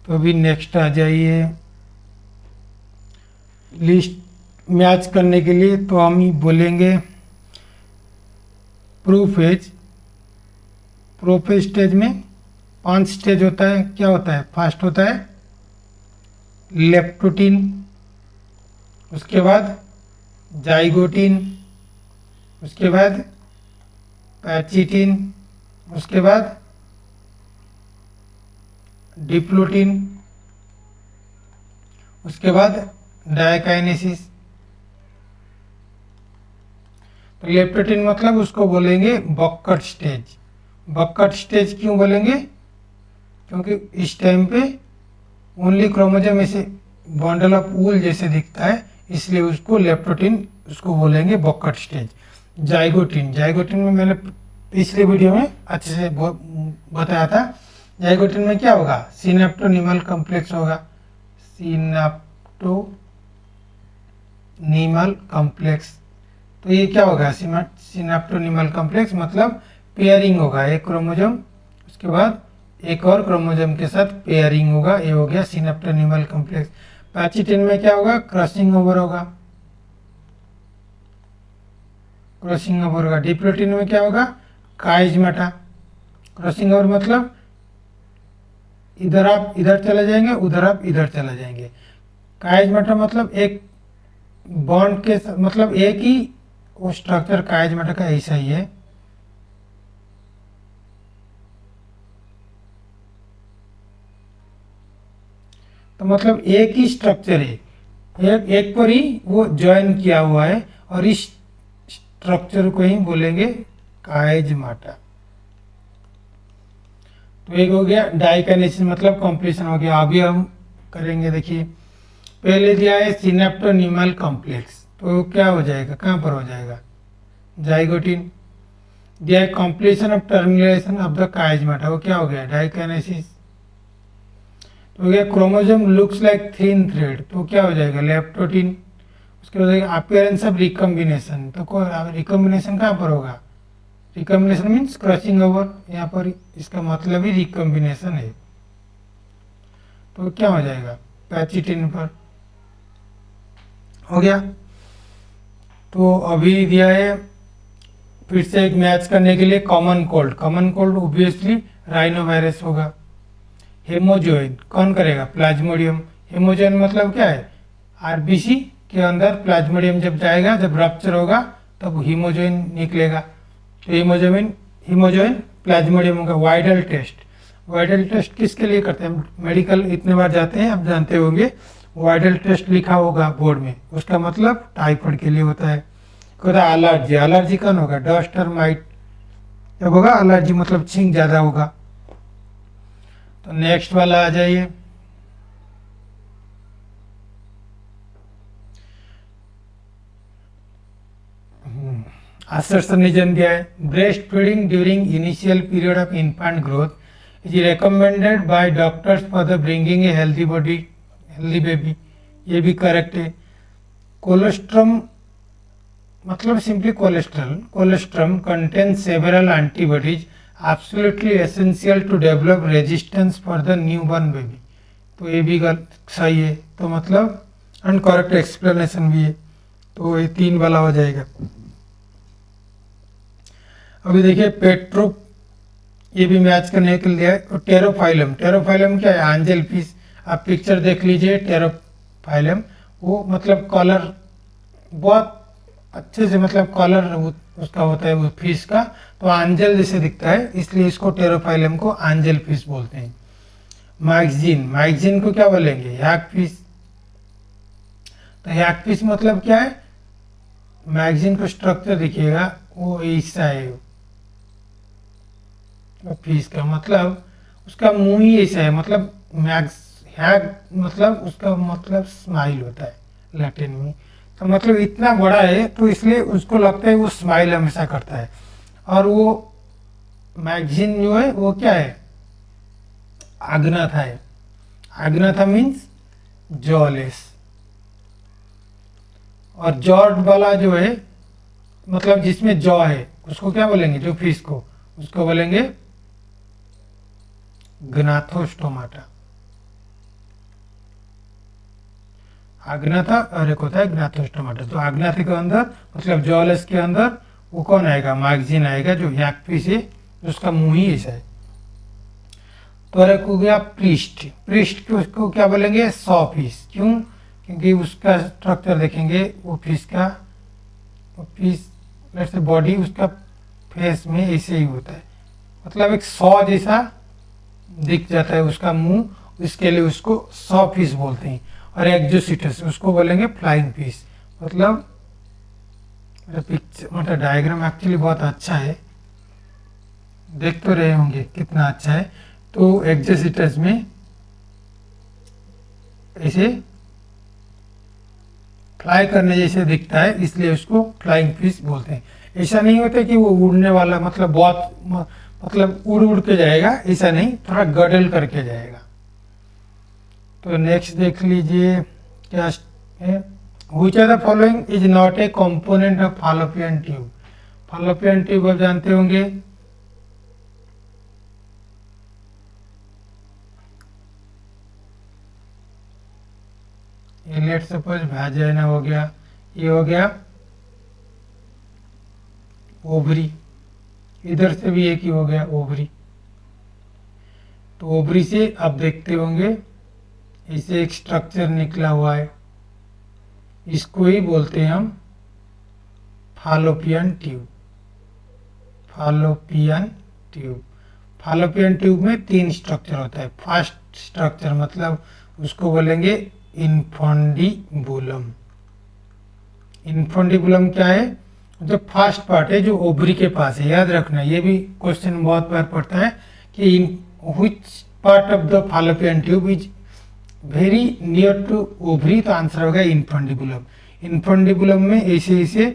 तो अभी नेक्स्ट आ जाइए लिस्ट मैच करने के लिए। तो हम ही बोलेंगे प्रोफेज। प्रोफेज स्टेज में 5 स्टेज होता है। क्या होता है, फर्स्ट होता है लेप्टोटीन, उसके बाद जाइगोटीन, उसके बाद पैचिटीन, उसके बाद डिप्लोटीन, उसके बाद डायकाइनेसिस। तो लेप्टोटीन मतलब उसको बोलेंगे बॉकट स्टेज। बॉकट स्टेज क्यों बोलेंगे, क्योंकि इस टाइम पे ओनली क्रोमोजोम ऐसे बंडल ऑफ वूल जैसे दिखता है, इसलिए उसको लेप्टोटीन उसको बोलेंगे बॉकट स्टेज। जाइगोटीन में मैंने पिछले वीडियो में अच्छे से बताया था। जाइगोटीन में क्या होगा, सिनेप्टोनीमल कॉम्प्लेक्स होगा। सिनेप्टोनीमल कॉम्प्लेक्स, तो ये क्या होगा, सिनेप्टोनीमल कॉम्प्लेक्स मतलब पेयरिंग होगा। एक क्रोमोजोम उसके बाद एक और क्रोमोजोम के साथ पेयरिंग होगा, ये हो गया सिनेप्टोनीमल कॉम्प्लेक्स। पैचिटिन में क्या होगा, क्रॉसिंग ओवर होगा। डिप्लोटीन में क्या होगा, काइजमेटा। क्रॉसिंग ओवर मतलब इधर आप इधर चले जाएंगे, उधर आप इधर चले जाएंगे। काइजमेटा मतलब एक बॉन्ड के मतलब एक ही वो स्ट्रक्चर काइजमेटा का ऐसा ही है। तो मतलब एक ही स्ट्रक्चर है, एक पर ही वो ज्वाइन किया हुआ है, और इस स्ट्रक्चर को ही बोलेंगे काइजमेटा। तो एक हो गया डाइकाइनेसिस मतलब कॉम्प्लीशन हो गया। अभी हम करेंगे, देखिए पहले दिया है सिनेप्टोनीमल कॉम्प्लेक्स, तो क्या हो जाएगा, कहाँ पर हो जाएगा, जाइगोटीन। दिया है completion of termination of the chiasmata, वो क्या हो गया, डाइकाइनेसिस। तो हो गया chromosome looks like thin thread, तो क्या हो जाएगा, लेप्टोटीन। उसके बाद अपीयरेंस ऑफ रिकम्बिनेशन, तो रिकम्बिनेशन कहाँ पर होगा, रिकम्बिनेशन मीन्स क्रॉसिंग ओवर, यहाँ पर इसका मतलब ही रिकम्बिनेशन है, तो क्या हो जाएगा, पैचिटिन पर हो गया। तो अभी दिया है फिर से एक मैच करने के लिए common cold. Common cold obviously rhino virus होगा। हेमोजोइन कौन करेगा, प्लाज्मोडियम। हेमोजोइन मतलब क्या है, आरबीसी के अंदर प्लाज्मोडियम जब जाएगा, जब रप्चर होगा तब हीमोजोइन निकलेगा। तो हीमोजोइन प्लाज्मोडियम होगा। वाइडल टेस्ट किसके लिए करते हैं, मेडिकल इतने बार जाते हैं, आप जानते होंगे। वाइडल टेस्ट लिखा होगा बोर्ड में, उसका मतलब टाइफाइड के लिए होता है। होता है एलर्जी, एलर्जी कौन होगा, डस्ट और माइट जब होगा एलर्जी मतलब छींक ज़्यादा होगा। तो नेक्स्ट वाला आ जाइए। assertion दिया है, breast feeding during initial period of infant growth is recommended by doctors for the bringing a healthy body healthy baby, ये भी करेक्ट है। कोलेस्ट्रम मतलब simply cholesterol, colostrum contain several antibodies absolutely essential to develop resistance for the newborn baby, तो ये भी गलत सही है, तो मतलब अनकरेक्ट एक्सप्लेनेशन भी है, तो ये 3 वाला हो जाएगा। अभी देखिए पेट्रो, ये भी मैच करने के लिए है। टेरोफाइलम, टेरोफाइलम क्या है, एंजल फिश, आप पिक्चर देख लीजिए टेरोफाइलम, वो मतलब कलर बहुत अच्छे से मतलब कलर उसका होता है वो फिश का, तो एंजल जैसे दिखता है, इसलिए इसको टेरोफाइलम को एंजल फिश बोलते हैं। मैगजीन, मैगजीन को क्या बोलेंगे, हैग फिश, तो हैग फिश मतलब क्या है, मैगजीन को स्ट्रक्चर देखिएगा वो ऐसा है, फिश का मतलब उसका मुंह ही ऐसा है, मतलब हैग मतलब उसका मतलब स्माइल होता है लैटिन में, तो मतलब इतना बड़ा है तो इसलिए उसको लगता है वो स्माइल हमेशा करता है। और वो मैगजीन जो है वो क्या है, आग्नाथा है, आग्नाथा मीन्स जॉलेस। और जॉर्ड वाला जो है मतलब जिसमें जॉ है उसको क्या बोलेंगे, जो फिश को, उसको बोलेंगे ग्नाथोस्टोमाटा। आग्नाथा और एक होता है ग्नाथोस्टोमाटा, तो आग्नाथा के अंदर मतलब जॉलेस के अंदर वो कौन आएगा, मैगजीन आएगा, जो हैग फिश है उसका मुंह ही ऐसा है। तो एक हो गया प्रिस्ट, प्रिस्ट को उसको क्या बोलेंगे, सॉ फिश, क्यों, क्योंकि उसका स्ट्रक्चर देखेंगे वो फिश का, वो फिश जैसे बॉडी उसका फेस में ऐसे ही होता है, मतलब एक सॉ जैसा दिख जाता है उसका मुंह, इसके लिए उसको सॉ फिश बोलते हैं। और एक्जोसिटस उसको बोलेंगे फ्लाइंग फिश, मतलब पिक्चर मतलब डायग्राम एक्चुअली बहुत अच्छा है, देख तो रहे होंगे कितना अच्छा है। तो एक्जोसिटस में ऐसे फ्लाई करने जैसे दिखता है, इसलिए उसको फ्लाइंग फिश बोलते हैं। ऐसा नहीं होता कि वो उड़ने वाला मतलब बहुत मतलब उड़ उड़ के जाएगा, ऐसा नहीं, थोड़ा गडल करके जाएगा। तो नेक्स्ट देख लीजिए क्या है, which are the following is not a component of fallopian tube, fallopian tube आप जानते होंगे, ये लेट सपोज वाजाइना हो गया, ये हो गया ओवरी, इधर से भी एक ही हो गया ओवरी। तो ओवरी से आप देखते होंगे इसे एक स्ट्रक्चर निकला हुआ है, इसको ही बोलते हैं हम फालोपियन ट्यूब, फालोपियन ट्यूब। फालोपियन ट्यूब में 3 स्ट्रक्चर होता है। फर्स्ट स्ट्रक्चर मतलब उसको बोलेंगे इन्फोंडिबुलम, इन्फोंडिबुलम क्या है, जो फर्स्ट पार्ट है जो ओवरी के पास है, याद रखना, ये भी क्वेश्चन बहुत बार पड़ता है कि which part of the fallopian tube is very near to ovary, तो आंसर होगा इन्फोंडिबुलम। इन्फोंडिबुलम में ऐसे ऐसे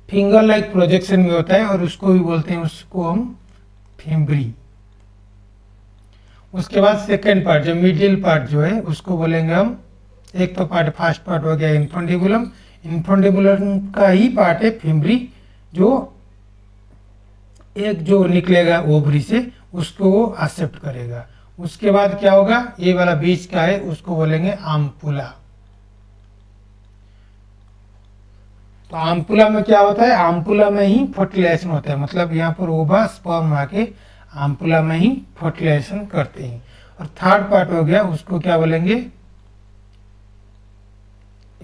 फिंगर लाइक प्रोजेक्शन में होता है और उसको भी बोलते हैं, उसको हम फिम्बरी। उसके बाद सेकेंड पार्ट जो मिडिल पार्ट जो है उसको बोलेंगे हम, एक तो पार्ट फर्स्ट पार्ट हो गया इन्फोंडिबुलम, इन्फोंडिबुलम का ही पार्ट है फिम्बरी, जो एक जो निकलेगा ओवरी से उसको वो एक्सेप्ट करेगा। उसके बाद क्या होगा, ये वाला बीच का है उसको बोलेंगे आम्पुला। तो आम्पुला में क्या होता है, आम्पुला में ही फर्टिलाइजेशन होता है, मतलब यहाँ पर ओवा स्पर्म आके आम्पुला में ही फर्टिलाइजेशन करते हैं। और थर्ड पार्ट हो गया उसको क्या बोलेंगे,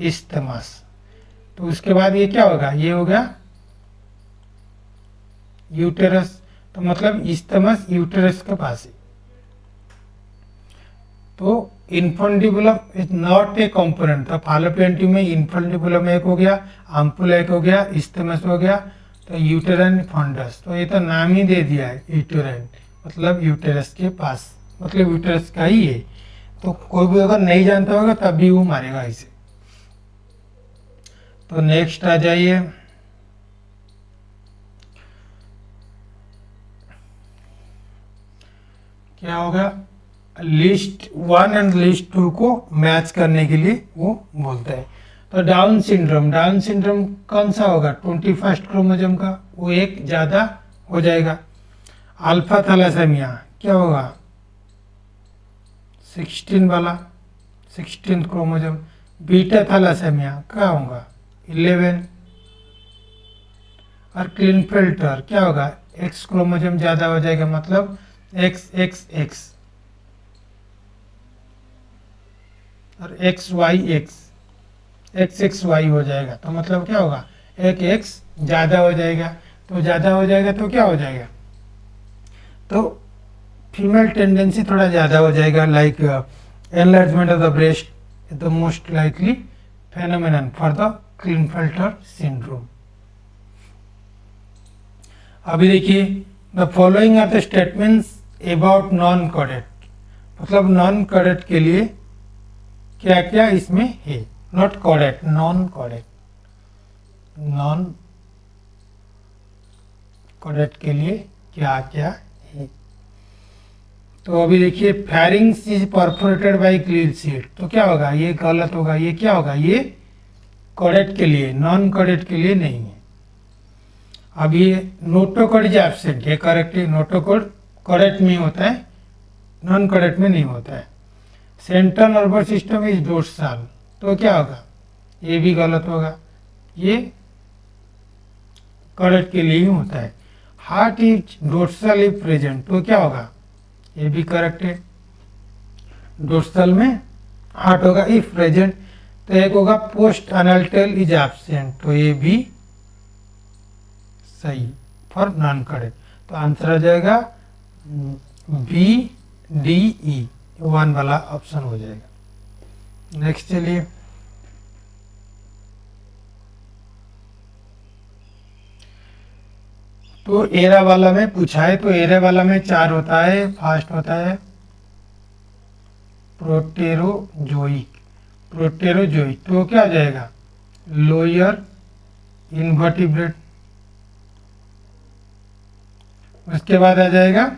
इस्थमस। तो उसके बाद ये क्या होगा, ये होगा यूटेरस, तो मतलब इस्थमस यूटेरस के पास है। तो infundibulum is not a component. तो फालोपियन ट्यूब में इन्फंडिबुलम एक हो गया, अम्पुला एक हो गया, इस्थमस हो गया, तो यूटेराइन फंडस, तो ये तो नाम ही दे दिया है यूटेराइन, मतलब यूटेरस के पास, मतलब यूटेरस का ही है। तो कोई भी अगर नहीं जानता होगा तब भी वो मारेगा इसे। तो नेक्स्ट आ जाइए, क्या होगा, लिस्ट 1 एंड लिस्ट 2 को मैच करने के लिए वो बोलता है। तो डाउन सिंड्रोम, डाउन सिंड्रोम कौन सा होगा, 21st क्रोमोसोम का, वो एक ज़्यादा हो जाएगा। अल्फा थैलेसेमिया क्या होगा, 16 वाला, 16 क्रोमोसोम। बीटा थैलेसेमिया क्या होगा, 11। और क्लिनफेल्टर क्या होगा, एक्स क्रोमोसोम ज़्यादा हो जाएगा, मतलब एक्स एक्स एक्स, और X Y X, X X Y हो जाएगा, तो मतलब क्या होगा, एक एक्स ज़्यादा हो जाएगा। तो ज़्यादा हो जाएगा तो क्या हो जाएगा, तो फीमेल टेंडेंसी थोड़ा ज़्यादा हो जाएगा, like enlargement of the breast the most likely phenomenon for the क्लिनफेल्टर syndrome. अभी देखिए, the following are the statements about non cadet, मतलब नॉन कॉडेट के लिए क्या क्या इसमें है, not cadet, non cadet, non cadet के लिए क्या क्या है। तो अभी देखिए, pharynx is perforated bye ग्लिल seed, तो क्या होगा, ये गलत होगा, ये क्या होगा, ये कॉडेट के लिए, नॉन कॉडेट के लिए नहीं है। अब ये नोटोकॉड इज एब्सेंट, ये करेक्ट है, नोटोकॉड कॉडेट में होता है, नॉन कॉडेट में नहीं होता है। Central nervous system is dorsal, तो क्या होगा, ये भी गलत होगा, ये कॉडेट के लिए ही होता है। Heart is dorsal is present, तो क्या होगा, ये भी करेक्ट है, डोर्सल में हार्ट होगा इफ प्रेजेंट। तो एक होगा पोस्ट अनल्टेल इज एब्सेंट, तो ये भी सही फॉर नॉन कॉडेट। तो आंसर आ जाएगा बी डी ई, 1 वाला ऑप्शन हो जाएगा। नेक्स्ट चलिए, तो एरा वाला में पूछा है, तो एरा वाला में 4 होता है। फर्स्ट होता है प्रोटेरोजोइक, प्रोटेरोजोइक, तो क्या हो जाएगा, लोअर इन्वर्टिब्रेट। उसके बाद आ जाएगा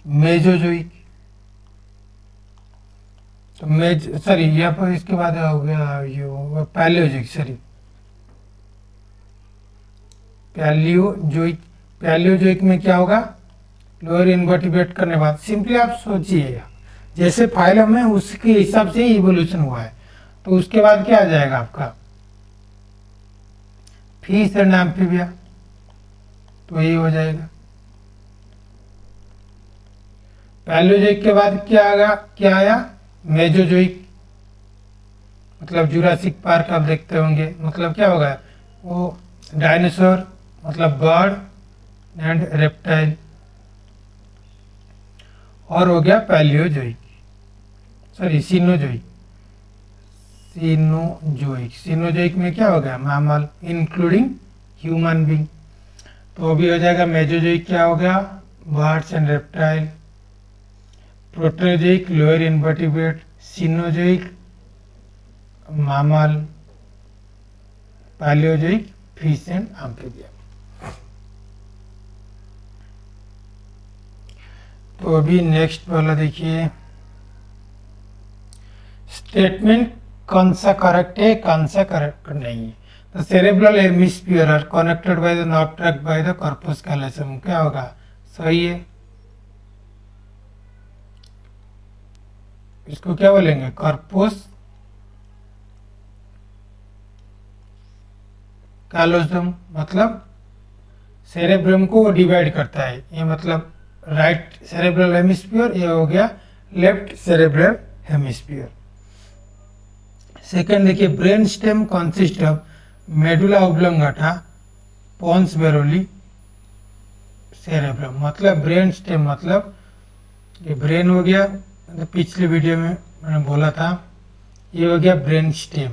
मेजोजोइक, तो सॉरी यहाँ पर इसके बाद हो गया ये पैलियोजोइक, सॉरी पैलियोजोइक। पैलियोजोइक में क्या होगा, लोअर इन्वर्टिब्रेट करने बाद, सिंपली आप सोचिएगा जैसे फाइलम है उसके हिसाब से इवोल्यूशन हुआ है। तो उसके बाद क्या आ जाएगा आपका, फिश एंड एम्फीबिया, तो ये हो जाएगा। पैलियोजोइक के बाद क्या आएगा, क्या आया, मेजोजोइक, मतलब जुरासिक पार्क आप देखते होंगे, मतलब क्या होगा, वो डायनासोर, मतलब बर्ड एंड रेप्टाइल। और हो गया Palaeozoic, sorry Cenozoic, Cenozoic, Cenozoic में क्या हो गया, मैमल इंक्लूडिंग ह्यूमन बीइंग। तो अभी हो जाएगा मेजोजोइक, क्या हो गया, birds and reptile. Proterozoic lower invertebrate, Cenozoic mammal, Palaeozoic fish and amphibia. तो अभी नेक्स्ट वाला देखिए, स्टेटमेंट कौन सा करेक्ट है, कौन सा करेक्ट नहीं है। तो cerebral hemisphere are connected by the nerve tract by the corpus callosum, क्या होगा, सही है। इसको क्या बोलेंगे, कॉर्पस कैलोसम, मतलब सेरेब्रम को डिवाइड करता है, ये मतलब राइट सेरेब्रल हेमिस्फीयर, ये हो गया लेफ्ट सेरेब्रल हेमिस्फीयर। सेकंड देखिए, brain stem consist of medulla oblongata, pons varolii, cerebrum मतलब ब्रेन स्टेम, मतलब ये ब्रेन हो गया, मतलब पिछले वीडियो में मैंने बोला था, ये हो गया ब्रेन स्टेम।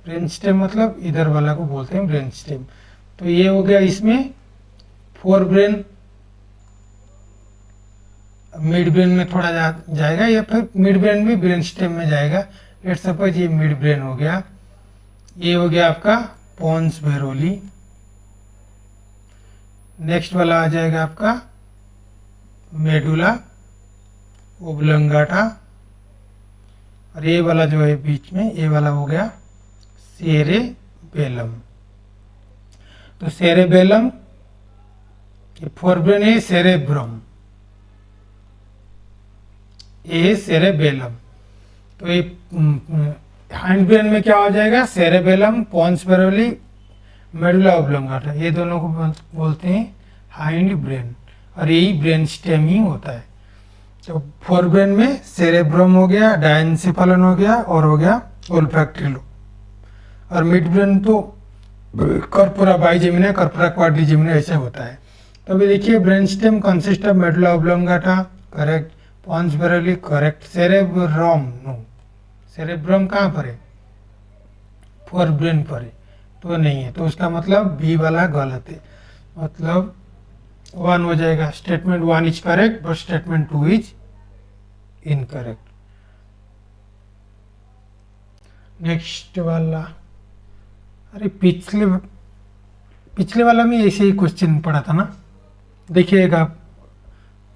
ब्रेन स्टेम मतलब इधर वाला को बोलते हैं ब्रेन स्टेम। तो ये हो गया, इसमें फोर ब्रेन, मिड ब्रेन में थोड़ा जाएगा, या फिर मिड ब्रेन भी ब्रेन स्टेम में जाएगा। लेट सपोज ये मिड ब्रेन हो गया, ये हो गया आपका पोन्स वेरोली। नेक्स्ट वाला आ जाएगा आपका मेडुला ओब्लंगाटा, और ये वाला जो है बीच में, ये वाला हो गया सेरेबेलम। तो सेरेबेलम, ये फोर ब्रेन है, सेरेब्रम, ये सेरेबेलम। तो ये हाइंड ब्रेन में क्या हो जाएगा, सेरेबेलम, पोन्स वेरोली, मेडुला ओब्लंगाटा, ये दोनों को बोलते हैं हाइंड ब्रेन, और यही ब्रेन स्टेम ही होता है। तो फोर ब्रेन में सेरेब्रम हो गया, डायनसेफालन हो गया, और हो गया ओल्फैक्टरी लोब। और मिड ब्रेन तो कर्पोरा बाइजेमिना, कर्पोरा क्वाड्रिजेमिना ऐसे होता है। तो अभी देखिए, brain stem consist of medulla oblongata, correct, pons varolii correct, cerebrum no, cerebrum कहाँ पर है, फोर ब्रेन पर है, तो नहीं है, तो उसका मतलब बी वाला गलत है, मतलब 1 हो जाएगा। Statement 1 is correct but statement 2 is incorrect. Next वाला, अरे पिछले वाला में ऐसे ही क्वेश्चन पढ़ा था ना, देखिएगा,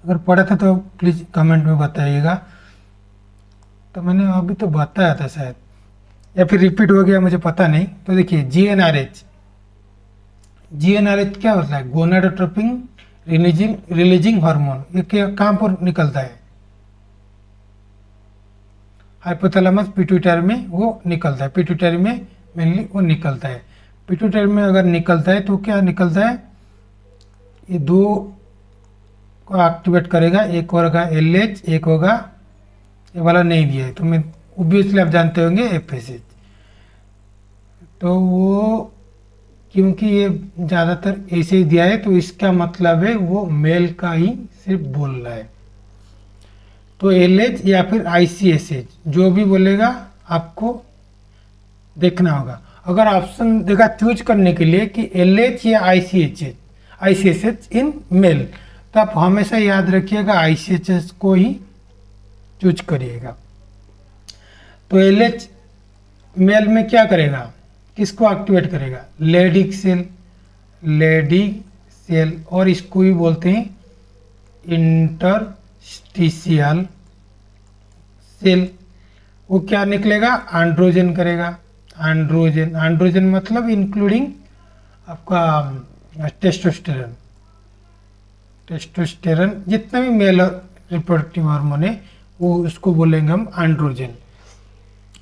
अगर पढ़ा था तो प्लीज़ कमेंट में बताइएगा। तो मैंने अभी तो बताया था शायद, या फिर रिपीट हो गया, मुझे पता नहीं। तो देखिए जीएनआरएच, जीएनआरएच क्या होता है, गोनाडोट्रोपिन रिलीजिंग हार्मोन, ये कहाँ पर निकलता है, हाइपोथैलेमस पिट्यूटरी में वो निकलता है, पिट्यूटरी में मेनली वो निकलता है। पिट्यूटरी में अगर निकलता है तो क्या निकलता है, ये दो को एक्टिवेट करेगा, एक होगा एलएच, एक होगा, ये वाला नहीं दिया है तो मैं ऑब्वियसली आप जानते होंगे एफएसएच। तो वो क्योंकि ये ज़्यादातर ऐसे ही दिया है तो इसका मतलब है वो मेल का ही सिर्फ बोल रहा है। तो एलएच या फिर आईसीएसएच जो भी बोलेगा आपको देखना होगा। अगर ऑप्शन देगा चूज करने के लिए कि एलएच या आईसीएसएच इन मेल, तो आप हमेशा याद रखिएगा आईसीएसएच को ही चूज करिएगा। तो एलएच मेल में क्या करेगा, किसको एक्टिवेट करेगा, लेडिक सेल, और इसको भी बोलते हैं इंटरस्टिशियल सेल। वो क्या निकलेगा, एंड्रोजन करेगा, एंड्रोजन मतलब इंक्लूडिंग आपका टेस्टोस्टेरन जितना भी मेल रिप्रोडक्टिव हार्मोन है वो उसको बोलेंगे हम एंड्रोजन।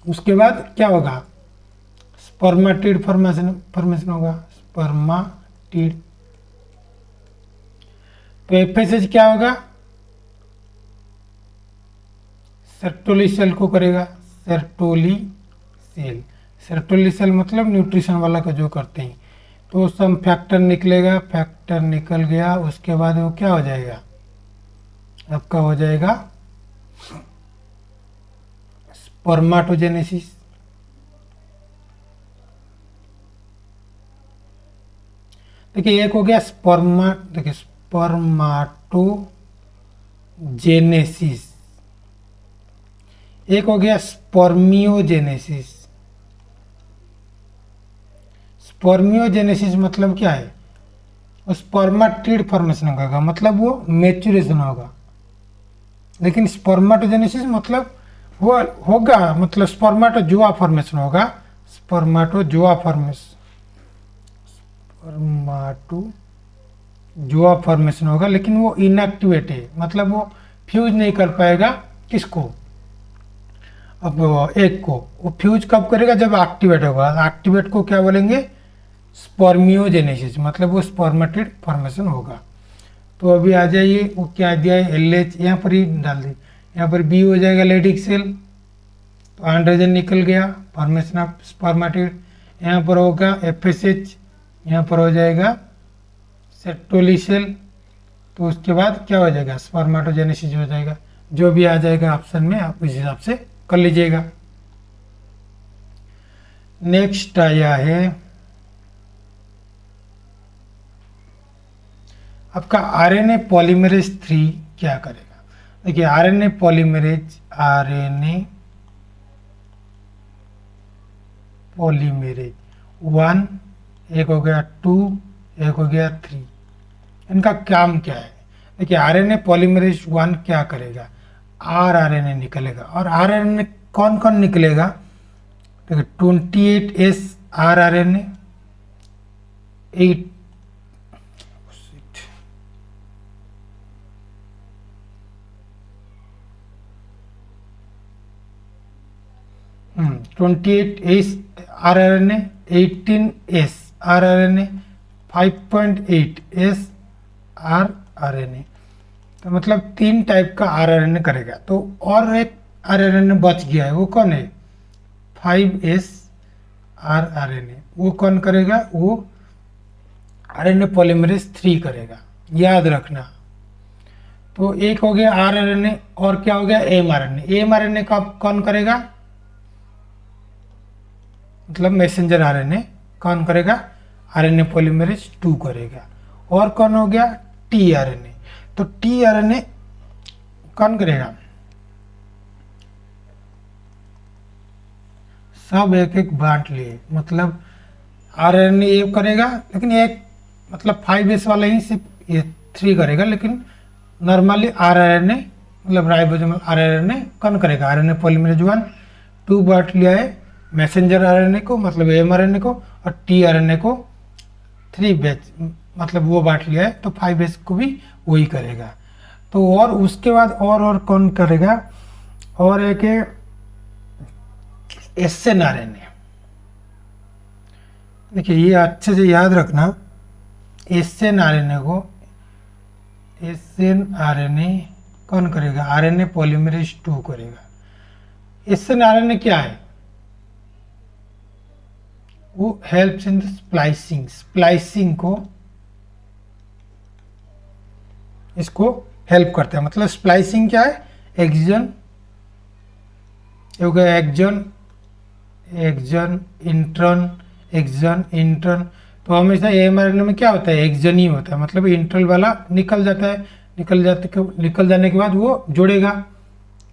उसके बाद क्या होगा, स्पर्मेटिड फॉर्मेशन होगा, स्पर्मेटिड। तो एफएसएच क्या होगा, सर्टोली सेल को करेगा, सर्टोली सेल मतलब न्यूट्रिशन वाला का जो करते हैं। तो सम फैक्टर निकलेगा, फैक्टर निकल गया, उसके बाद वो क्या हो जाएगा, आपका हो जाएगा स्पर्मेटोजेनेसिस। देखिए एक हो गया स्पर्मेटोजेनेसिस, एक हो गया स्पर्मियोजेनेसिस। स्पर्मियोजेनेसिस मतलब क्या है, स्पर्मेटिड फॉर्मेशन होगा, मतलब वो मैच्योरेशन होगा। लेकिन स्पर्मेटोजेनेसिस मतलब वो होगा, मतलब स्पर्मेटोजोआ फॉर्मेशन होगा, स्पर्मेटोजोआ फॉर्मेशन होगा, लेकिन वो इनएक्टिवेट है, मतलब वो फ्यूज नहीं कर पाएगा किसको, अब एक को। वो फ्यूज कब करेगा, जब एक्टिवेट होगा। एक्टिवेट को क्या बोलेंगे, स्पर्मियोजेनेसिस, मतलब वो स्पर्मेटिड फॉर्मेशन होगा। तो अभी आ जाइए, वो क्या दिया है, एलएच यहाँ पर ही डाल दी, यहाँ पर बी हो जाएगा लेडिक सेल, तो एंड्रोजन निकल गया, फॉर्मेशन ऑफ स्पर्मेटिड। यहाँ पर होगा एफएसएच, यहाँ पर हो जाएगा सेटोलिसेल, तो उसके बाद क्या हो जाएगा, स्पर्मेटोजेनेसिस हो जाएगा। जो भी आ जाएगा ऑप्शन में आप उस हिसाब से कर लीजिएगा। नेक्स्ट आया है आपका आरएनए पॉलीमरेज 3 क्या करेगा। देखिए आरएनए पॉलीमरेज वन, एक हो गया 2, एक हो गया 3, इनका काम क्या है। देखिए आरएनए पॉलीमरेज 1 क्या करेगा, आरएनए निकलेगा। और आरएनए कौन कौन निकलेगा, देखिए 28S RNA, 8 28S rRNA, 18S rRNA, 5.8S rRNA. तो मतलब 3 टाइप का आरआरएनए करेगा। तो और एक आरआरएनए बच गया है, वो कौन है, 5S आरआरएनए। वो कौन करेगा, वो आरएनए पॉलीमरेज 3 करेगा, याद रखना। तो एक हो गया आरआरएनए, और क्या हो गया, एमआरएनए। एमआरएनए का कौन करेगा, मतलब मैसेंजर आरएनए कौन करेगा, आरएनए पॉलीमरेज 2 करेगा। और कौन हो गया, टीआरएनए। तो टीआरएनए कौन करेगा, सब एक एक बांट लिए, मतलब आरएनए ये करेगा, लेकिन एक मतलब 5S वाला ही सिर्फ ये 3 करेगा। लेकिन नॉर्मली आरआरएनए मतलब राइबोसोमल आरआरएनए कौन करेगा, आरएनए पॉलीमरेज 1 2 बांट लिया है, मैसेंजर आरएनए को मतलब एमआरएनए को, और टीआरएनए को 3 बैच मतलब वो बांट लिया है। तो 5S को भी वही करेगा। तो और उसके बाद और कौन करेगा, और एक है एसएन आरएनए। देखिए ये अच्छे से याद रखना, एसएन आरएनए कौन करेगा, आरएनए पॉलीमरेज 2 करेगा। एसएन आरएनए क्या है, वो हेल्प्स इन स्प्लाइसिंग को इसको हेल्प करता है। मतलब स्प्लाइसिंग क्या है, एक्सजन हो गया, एक्सजन इंट्रन। तो हमेशा एमआरएनए में क्या होता है, एक्सजन ही होता है, मतलब इंट्रल वाला निकल जाता है, निकल जाने के बाद वो जुड़ेगा।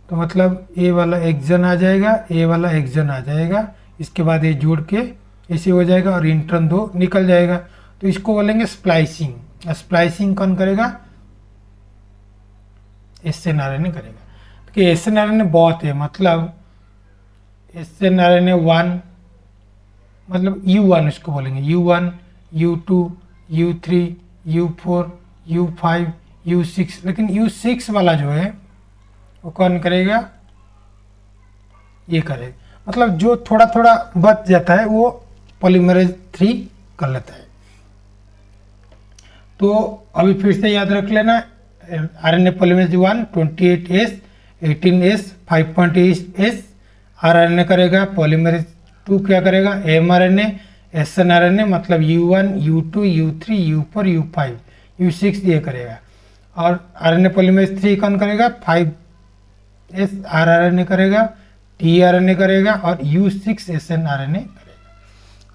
तो मतलब ए वाला एक्सजन आ जाएगा, ए वाला एक्सजन आ जाएगा, इसके बाद ये जुड़ के ऐसे हो जाएगा, और इंट्रन 2 निकल जाएगा। तो इसको बोलेंगे स्प्लाइसिंग। स्प्लाइसिंग कौन करेगा, एसएन आरएनए करेगा। कि एसएन आरएनए बहुत है, मतलब एसएन आरएनए 1 मतलब U1 इसको बोलेंगे, U1 U2 U3 U4 U5 U6। लेकिन U6 वाला जो है वो कौन करेगा, ये करेगा। मतलब जो थोड़ा थोड़ा बच जाता है वो पॉलीमरेज 3 कर लेता है। तो अभी फिर से याद रख लेना, RNA polymerase 1 28S 18S 5.8S rRNA करेगा, पॉलीमरेज 2 क्या करेगा, एमआरएनए एसएन आरएनए मतलब U1 U2 U3 U4 U5 U6 ये करेगा। और आरएनए पॉलीमरेज 3 कौन करेगा, 5S आरआरएनए करेगा, टीआरएनए करेगा, और U6 एसएन आरएनए करेगा।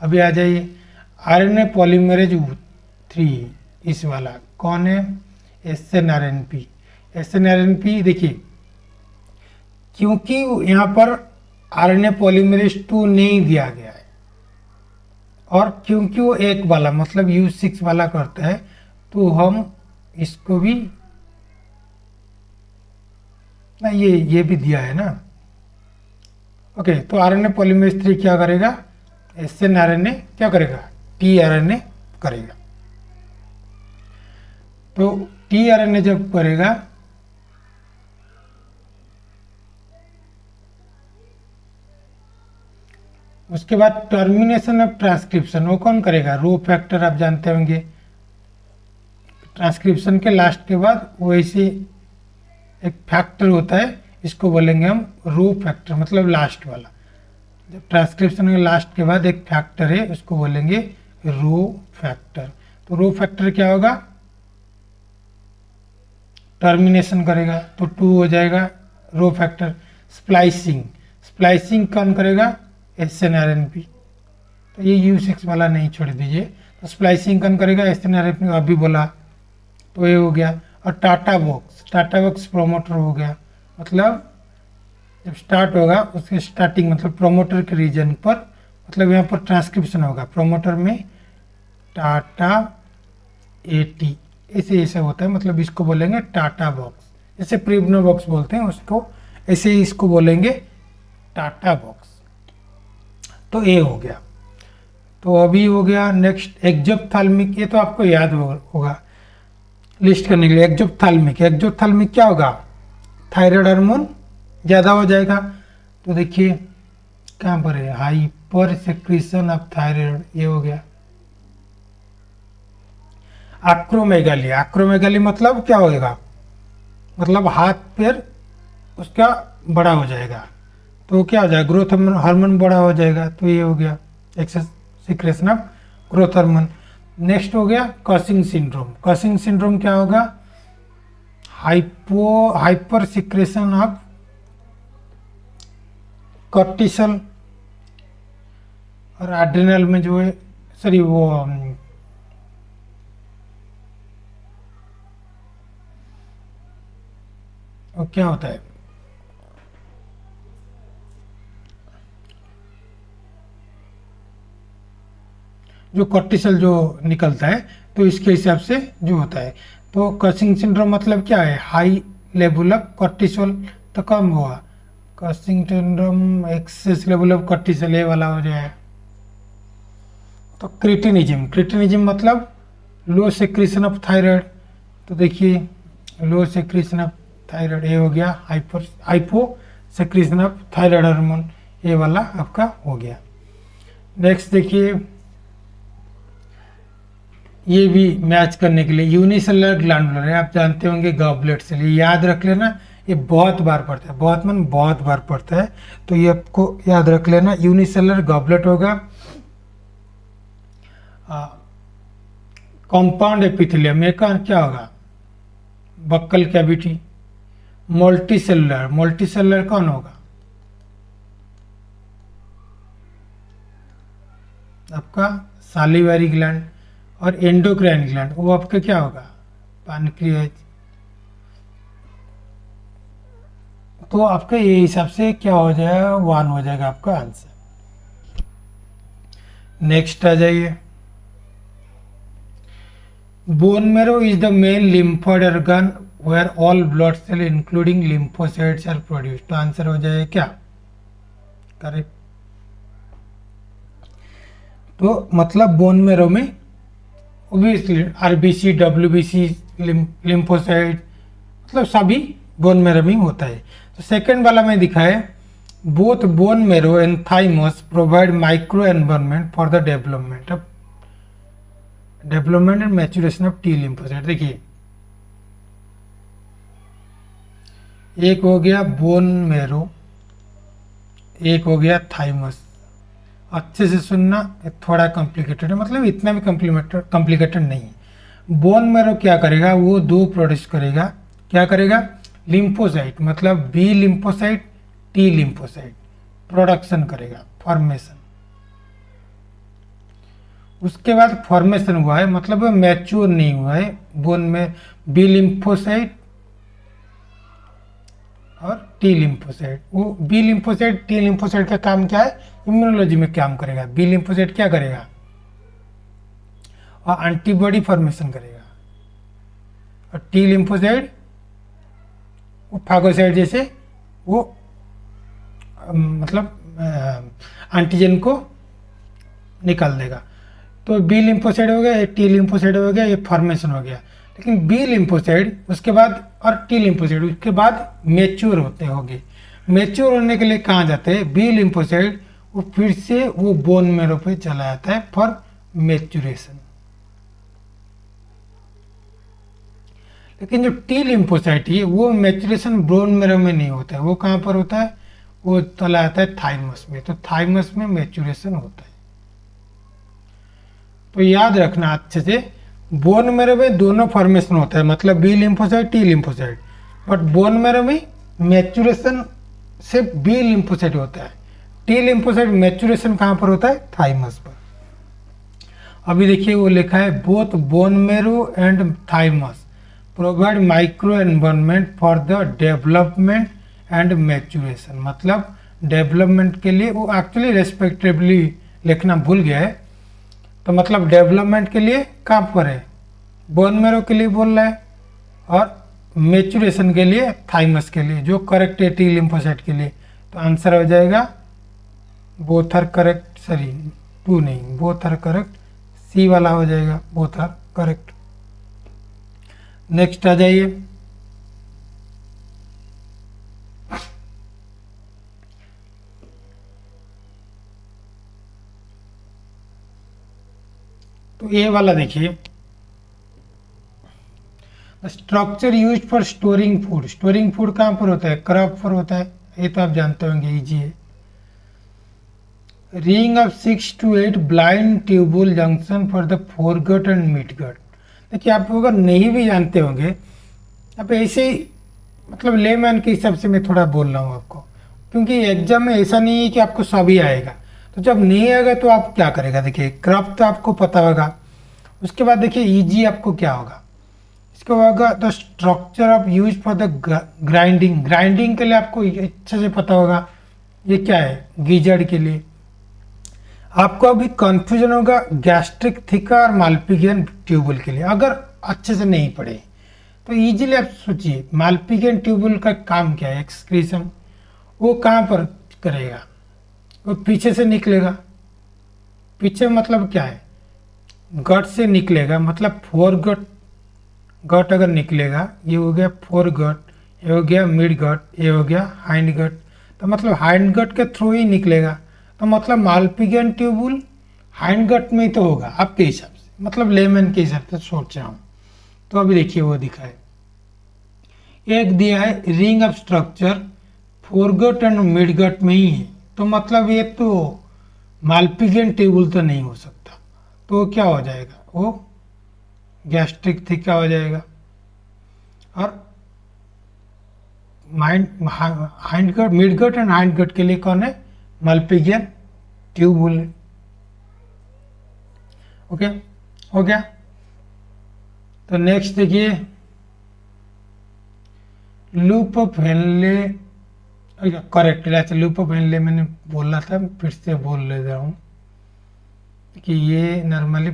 अभी आ जाइए आरएनए पॉलीमरेज 3, इस वाला कौन है, एसएनआरएनपी। एसएनआरएनपी देखिए, क्योंकि यहाँ पर आरएनए पॉलीमरेज 2 नहीं दिया गया है, और क्योंकि वो एक वाला मतलब U6 वाला करता है, तो हम इसको भी ना, ये भी दिया है ना। ओके, तो आरएनए पॉलीमरेज 3 क्या करेगा, एसएनआरएनए क्या करेगा, टीआरएनए करेगा। तो टीआरएनए जब करेगा उसके बाद टर्मिनेशन ऑफ ट्रांसक्रिप्शन वो कौन करेगा, रो फैक्टर आप जानते होंगे। ट्रांसक्रिप्शन के लास्ट के बाद वो ऐसे एक फैक्टर होता है, इसको बोलेंगे हम रो फैक्टर, मतलब लास्ट वाला। जब ट्रांसक्रिप्शन के लास्ट के बाद एक फैक्टर है, उसको बोलेंगे रो फैक्टर। तो रो फैक्टर क्या होगा, टर्मिनेशन करेगा तो 2 हो जाएगा रो फैक्टर। स्प्लाइसिंग, स्प्लाइसिंग कौन करेगा, SNRNP। तो ये U6 वाला नहीं छोड़ दीजिए। तो स्प्लाइसिंग कौन करेगा, SNRNP, अभी बोला, तो ये हो गया। और TATA box, TATA box promoter हो गया, मतलब जब स्टार्ट होगा उसके स्टार्टिंग मतलब प्रोमोटर के रीजन पर, मतलब यहाँ पर ट्रांसक्रिप्शन होगा प्रोमोटर में टाटा AT, ऐसे ऐसे होता है, मतलब इसको बोलेंगे टाटा बॉक्स, जैसे प्रिब्नो बॉक्स बोलते हैं उसको, ऐसे ही इसको बोलेंगे टाटा बॉक्स। तो ये हो गया। तो अभी हो गया नेक्स्ट एक्जोप्थाल्मिक, ये तो आपको याद होगा लिस्ट करने के लिए। एक्जोप्थाल्मिक, एक्जोप्थाल्मिक क्या होगा, थायराइड हार्मोन ज़्यादा हो जाएगा। तो देखिए कहाँ पर है, हाइपर सेक्रीशन ऑफ थायराइड, ये हो गया। एक्रोमेगाली, एक्रोमेगाली मतलब क्या होगा, मतलब हाथ पैर उसका बड़ा हो जाएगा, तो क्या हो जाएगा, ग्रोथ हार्मोन बड़ा हो जाएगा, तो ये हो गया excess secretion of growth hormone. Next हो गया कसिंग सिंड्रोम, कसिंग सिंड्रोम क्या होगा, हाइपर सिक्रेशन ऑफ कॉर्टिसोल, और एड्रिनल में जो है, सॉरी वो क्या होता है, जो कॉर्टिसोल जो निकलता है, तो इसके हिसाब से जो होता है। तो कसिंग सिंड्रोम मतलब क्या है, हाई लेवल ऑफ कॉर्टिसोल तो कम हुआ, Cushing syndrome excess level of cortisol ये वाला हो जाए। तो क्रिटिनिज्म, क्रिटिनिज्म मतलब लो सेक्रेशन ऑफ थायराइड, तो देखिए लो सेक्रेशन ऑफ थायराइड, ये हो गया hypo secretion of thyroid hormone, ये वाला आपका हो गया। नेक्स्ट देखिए, ये भी मैच करने के लिए यूनिसेलुलर ग्लैंडुलर है, आप जानते होंगे गॉबलेट सेल, ये याद रख लेना, ये बहुत बार पड़ता है, बहुत बार पड़ता है, तो ये आपको याद रख लेना। यूनिसेलुलर गॉबलेट होगा, कंपाउंड एपिथेलियम, ये का क्या होगा, बक्कल कैविटी। मल्टीसेलुलर, मल्टीसेलुलर कौन होगा, आपका सालिवारी ग्लैंड। और एंडोक्राइन ग्लैंड वो आपका क्या होगा, पैनक्रियाज। तो आपका ये हिसाब से क्या हो जाएगा, 1 हो जाएगा आपका आंसर। नेक्स्ट आ जाइए, bone marrow is the main lymphoid organ where all blood cell including lymphocytes are produced. तो आंसर हो जाएगा क्या, करेक्ट। तो मतलब बोन मैरो में ओब्वियसली RBC, WBC, लिम्फोसाइट, मतलब सभी बोन मैरो में होता है। तो सेकंड वाला में दिखाए, both bone marrow and thymus provide micro environment for the development and maturation of T lymphocyte. देखिए एक हो गया बोन मैरो, एक हो गया थाइमस। अच्छे से सुनना, थोड़ा कॉम्प्लिकेटेड है, मतलब इतना भी कॉम्प्लिकेटेड नहीं है। बोन मैरो क्या करेगा, वो 2 प्रोड्यूस करेगा, क्या करेगा, लिम्फोसाइट, मतलब B lymphocyte, T lymphocyte production करेगा, फॉर्मेशन। उसके बाद फॉर्मेशन हुआ है, मतलब मैच्योर नहीं हुआ है, बोन में B लिम्फोसाइट और T लिम्फोसाइट। वो B लिम्फोसाइट T लिम्फोसाइट का काम क्या है, इम्यूनोलॉजी में काम करेगा। B लिम्फोसाइट क्या करेगा, और एंटीबॉडी फॉर्मेशन करेगा, और T लिम्फोसाइट वो फागोसाइट जैसे वो मतलब एंटीजन को निकाल देगा। तो B लिम्फोसाइट हो गया, T लिम्फोसाइट हो गया, ये फॉर्मेशन हो गया। लेकिन B लिम्फोसाइट उसके बाद और T लिम्फोसाइट उसके बाद मैच्योर होते होंगे। मैच्योर होने के लिए कहाँ जाते हैं, B लिम्फोसाइट वो फिर से वो बोन मैरो पे चला जाता है फॉर मैच्योरेशन। लेकिन जो T लिम्फोसाइट है वो मैच्योरेशन बोन मैरो में नहीं होता है, वो कहाँ पर होता है, वो चला जाता है थाइमस में। तो थाइमस में मैच्योरेशन होता है। तो याद रखना अच्छे से, बोन मैरो में दोनों फॉर्मेशन होता है, मतलब B lymphocyte T lymphocyte, but bone marrow में मैचुरेशन सिर्फ बी लिम्फोसाइट होता है। टी लिम्फोसाइट मैचुरेशन कहाँ पर होता है? थाइमस पर। अभी देखिए वो लिखा है both bone marrow and thymus provide micro environment for the development and maturation, मतलब डेवलपमेंट के लिए, वो एक्चुअली रेस्पेक्टिवली लिखना भूल गया है, तो मतलब डेवलपमेंट के लिए कहाँ पर है? बोन मैरो के लिए बोल रहा है, और मैचुरेशन के लिए थाइमस के लिए, जो करेक्ट है टी लिम्फोसाइट के लिए। तो आंसर हो जाएगा both are correct, sorry two नहीं, बोथ आर करेक्ट, सी वाला हो जाएगा, बोथ आर करेक्ट। नेक्स्ट आ जाइए। तो ये वाला देखिए, structure use for storing food. Storing food कहाँ पर होता है? क्रॉप पर होता है, ये तो आप जानते होंगे, इजी है। Ring of 6 to 8 blind tubule junction for the foregut and midgut. देखिए आप अगर नहीं भी जानते होंगे, अब ऐसे ही मतलब लेमैन के हिसाब से मैं थोड़ा बोल रहा हूँ आपको, क्योंकि एग्जाम में ऐसा नहीं है कि आपको सभी आएगा। तो जब नहीं आएगा तो आप क्या करेगा? देखिए क्रॉप तो आपको पता होगा, उसके बाद देखिए ईजी आपको क्या होगा, इसको होगा the structure of use for the grinding. Grinding के लिए आपको अच्छे से पता होगा, ये क्या है? गीजड़ के लिए। आपको अभी कंफ्यूजन होगा गैस्ट्रिक थिका और मालपिगियन ट्यूबुल के लिए, अगर अच्छे से नहीं पढ़े तो इजीली आप सोचिए मालपिगियन ट्यूबुल का काम क्या है? एक्सक्रीशन। वो कहाँ पर करेगा? वो पीछे से निकलेगा। पीछे मतलब क्या है? गट से निकलेगा, मतलब फोर गट, गट अगर निकलेगा, ये हो गया फोर गट, ये हो गया मिड गट, ये हो गया हाइंड गट, तो मतलब हाइंड गट के थ्रू ही निकलेगा। तो मतलब मालपिगियन ट्यूबुल हाइंड गट में ही तो होगा आपके हिसाब से, मतलब लेमन के हिसाब से सोच रहा हूँ। तो अभी देखिए वो दिखा है, एक दिया है ring of structure foregut and midgut में ही है, तो मतलब ये तो मालपिगियन ट्यूबुल तो नहीं हो सकता, तो क्या हो जाएगा? वो गैस्ट्रिक थिका हो जाएगा। और hind gut, mid gut and hind gut के लिए कौन है? Malpighian tubule. ओके, हो गया। तो नेक्स्ट देखिए लूप ऑफ हेनले, करेक्ट, अच्छा लूप ऑफ हेनले मैंने बोला था, फिर से बोल ले रहा हूँ कि ये नॉर्मली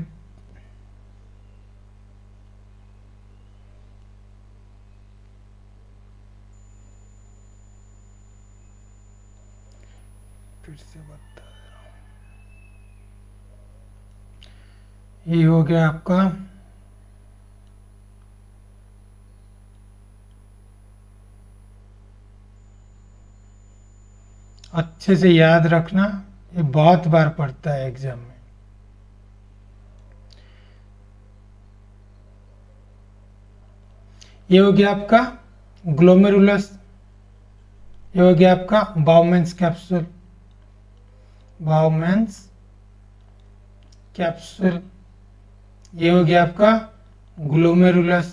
फिर से बता रहा हूँ, ये हो गया आपका अच्छे से याद रखना, ये बहुत बार पढ़ता है एग्जाम में। ये हो गया आपका ग्लोमेरुलस, ये हो गया आपका बाउमेंस कैप्सूल, बाउमेंस कैप्सूल, ये हो गया आपका ग्लोमेरुलस।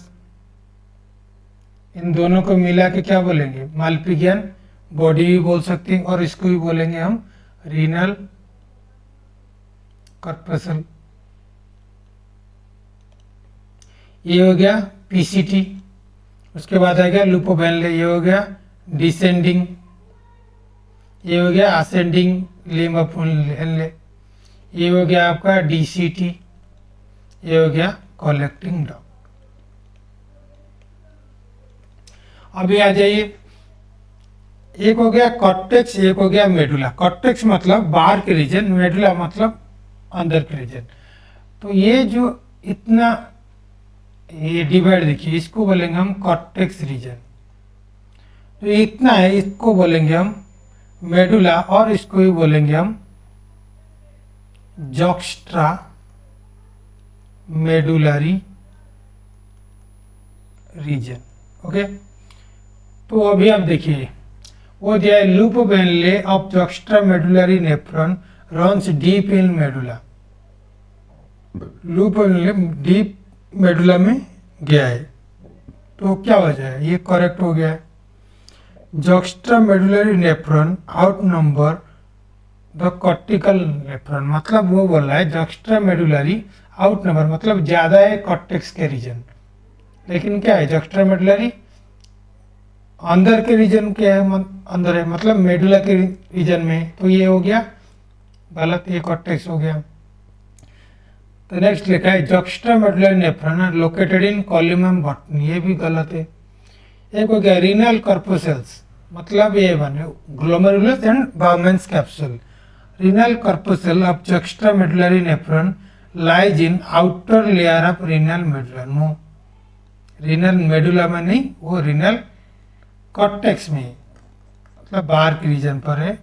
इन दोनों को मिला के क्या बोलेंगे? मालपिगियन बॉडी भी बोल सकते हैं, और इसको भी बोलेंगे हम रीनल कॉर्पसल। ये हो गया पीसीटी, उसके बाद आ गया लूप ऑफ हेनले, ये हो गया डिसेंडिंग, ये हो गया असेंडिंग लिम्ब ऑफ हेनले, ये हो गया आपका डीसीटी, ये हो गया कलेक्टिंग डॉग। अभी आ जाइए, एक हो गया कॉर्टेक्स, एक हो गया मेडुला। कॉर्टेक्स मतलब बाहर के रीजन, मेडुला मतलब अंदर के रीजन। तो ये जो इतना ये डिवाइड देखिए, इसको बोलेंगे हम कॉर्टेक्स रीजन, तो इतना है, इसको बोलेंगे हम मेडुला, और इसको भी बोलेंगे हम जॉक्स्ट्रा मेडुलरी रीजन। ओके, तो अभी आप देखिए वो जो है loop of Henle of juxtamedullary nephron runs deep in medulla. Loop of Henle deep medulla में गया है। तो क्या वजह है, ये करेक्ट हो गया है। Juxtamedullary nephron outnumber the cortical nephron, मतलब वो बोल रहा है जॉक्स्ट्रा मेडुलरी आउट नंबर मतलब ज़्यादा है कॉर्टेक्स के रीजन, लेकिन क्या है जॉक्स्ट्रा मेडुलरी अंदर के रीजन के है, अंदर है मतलब मेडुला के रीजन में, तो ये हो गया गलत, ये कॉर्टेक्स हो गया। तो नेक्स्ट लिखा है juxtamedullary nephron located in column button, ये भी गलत है। एक हो गया रीनल कॉर्पोसेल्स, मतलब ये बने glomerulus and Bowman's capsule. Renal corpuscle of juxtamedullary nephron lies in outer layer of renal medulla, no renal medulla में नहीं, वो रीनल कॉर्टेक्स में, मतलब बाहर के रीजन पर है,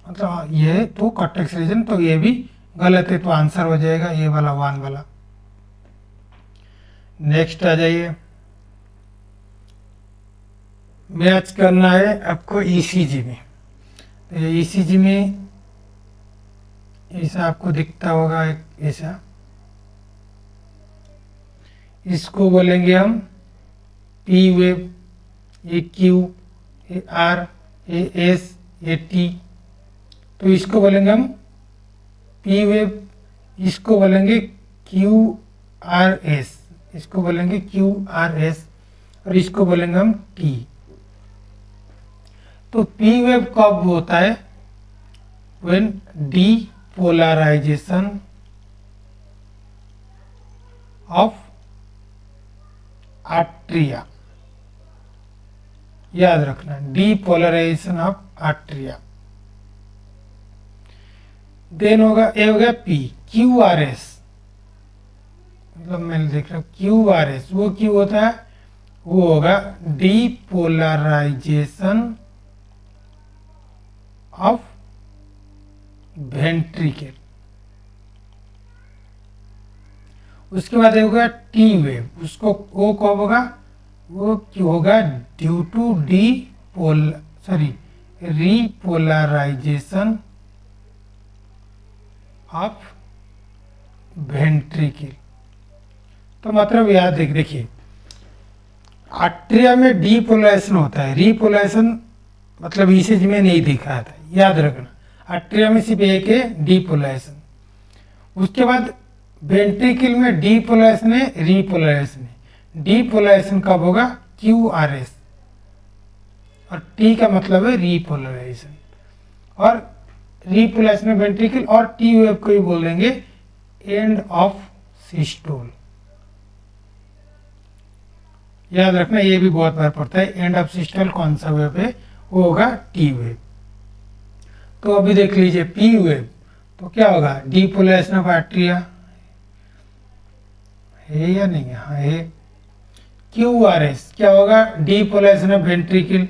मतलब ये तो कॉर्टेक्स रीजन, तो ये भी गलत है, तो आंसर हो जाएगा ये वाला 1 वाला। नेक्स्ट आ जाइए, मैच करना है आपको ईसीजी में। तो ये ईसीजी में ऐसा आपको दिखता होगा एक ऐसा, इसको बोलेंगे हम पी वेव, ये क्यू, ये आर, ये एस, ये टी, तो इसको बोलेंगे हम पी वेव, इसको बोलेंगे क्यू आर एस, इसको बोलेंगे क्यू आर एस, और इसको बोलेंगे हम टी। तो पी वेव कब होता है, व्हेन डीपोलराइजेशन ऑफ आर्ट्रिया, याद रखना डीपोलराइजेशन ऑफ आर्ट्रिया। देन होगा ये हो गया पी, क्यू आर एस, मतलब मैं देख रहा हूँ क्यू आर एस, वो क्यों होता है, वो होगा डीपोलराइजेशन ऑफ वेंट्रिकल। उसके बाद होगा टी वेव, उसको वो कब होगा, वो क्यों होगा due to repolarisation of ventricle. तो मतलब याद देखिए आर्ट्रिया में डीपोलराइजेशन होता है, रीपोलराइजेशन मतलब ईसीजी में नहीं दिखाया था, याद रखना आर्ट्रिया में सिर्फ एक है डीपोलराइजेशन। उसके बाद वेंट्रिकल में डीपोलराइजेशन है, रीपोलराइजेशन है। डीपोलराइजेशन कब होगा, क्यू आर एस, और टी का मतलब है रीपोलराइजेशन, और रीपोलराइजेशन वेंट्रिकल, और टी वेव को ही बोल देंगे एंड ऑफ सिस्टोल। याद रखना ये भी बहुत बार पड़ता है, एंड ऑफ सिस्टोल कौन सा वेव है, वो होगा टी वेव। तो अभी देख लीजिए पी वेव, तो क्या होगा डीपोलराइजेशन ऑफ आर्ट्रिया है या नहीं, हाँ है। क्यू आर एस क्या होगा, डीपोलराइजेशन ऑफ वेंट्रिकल,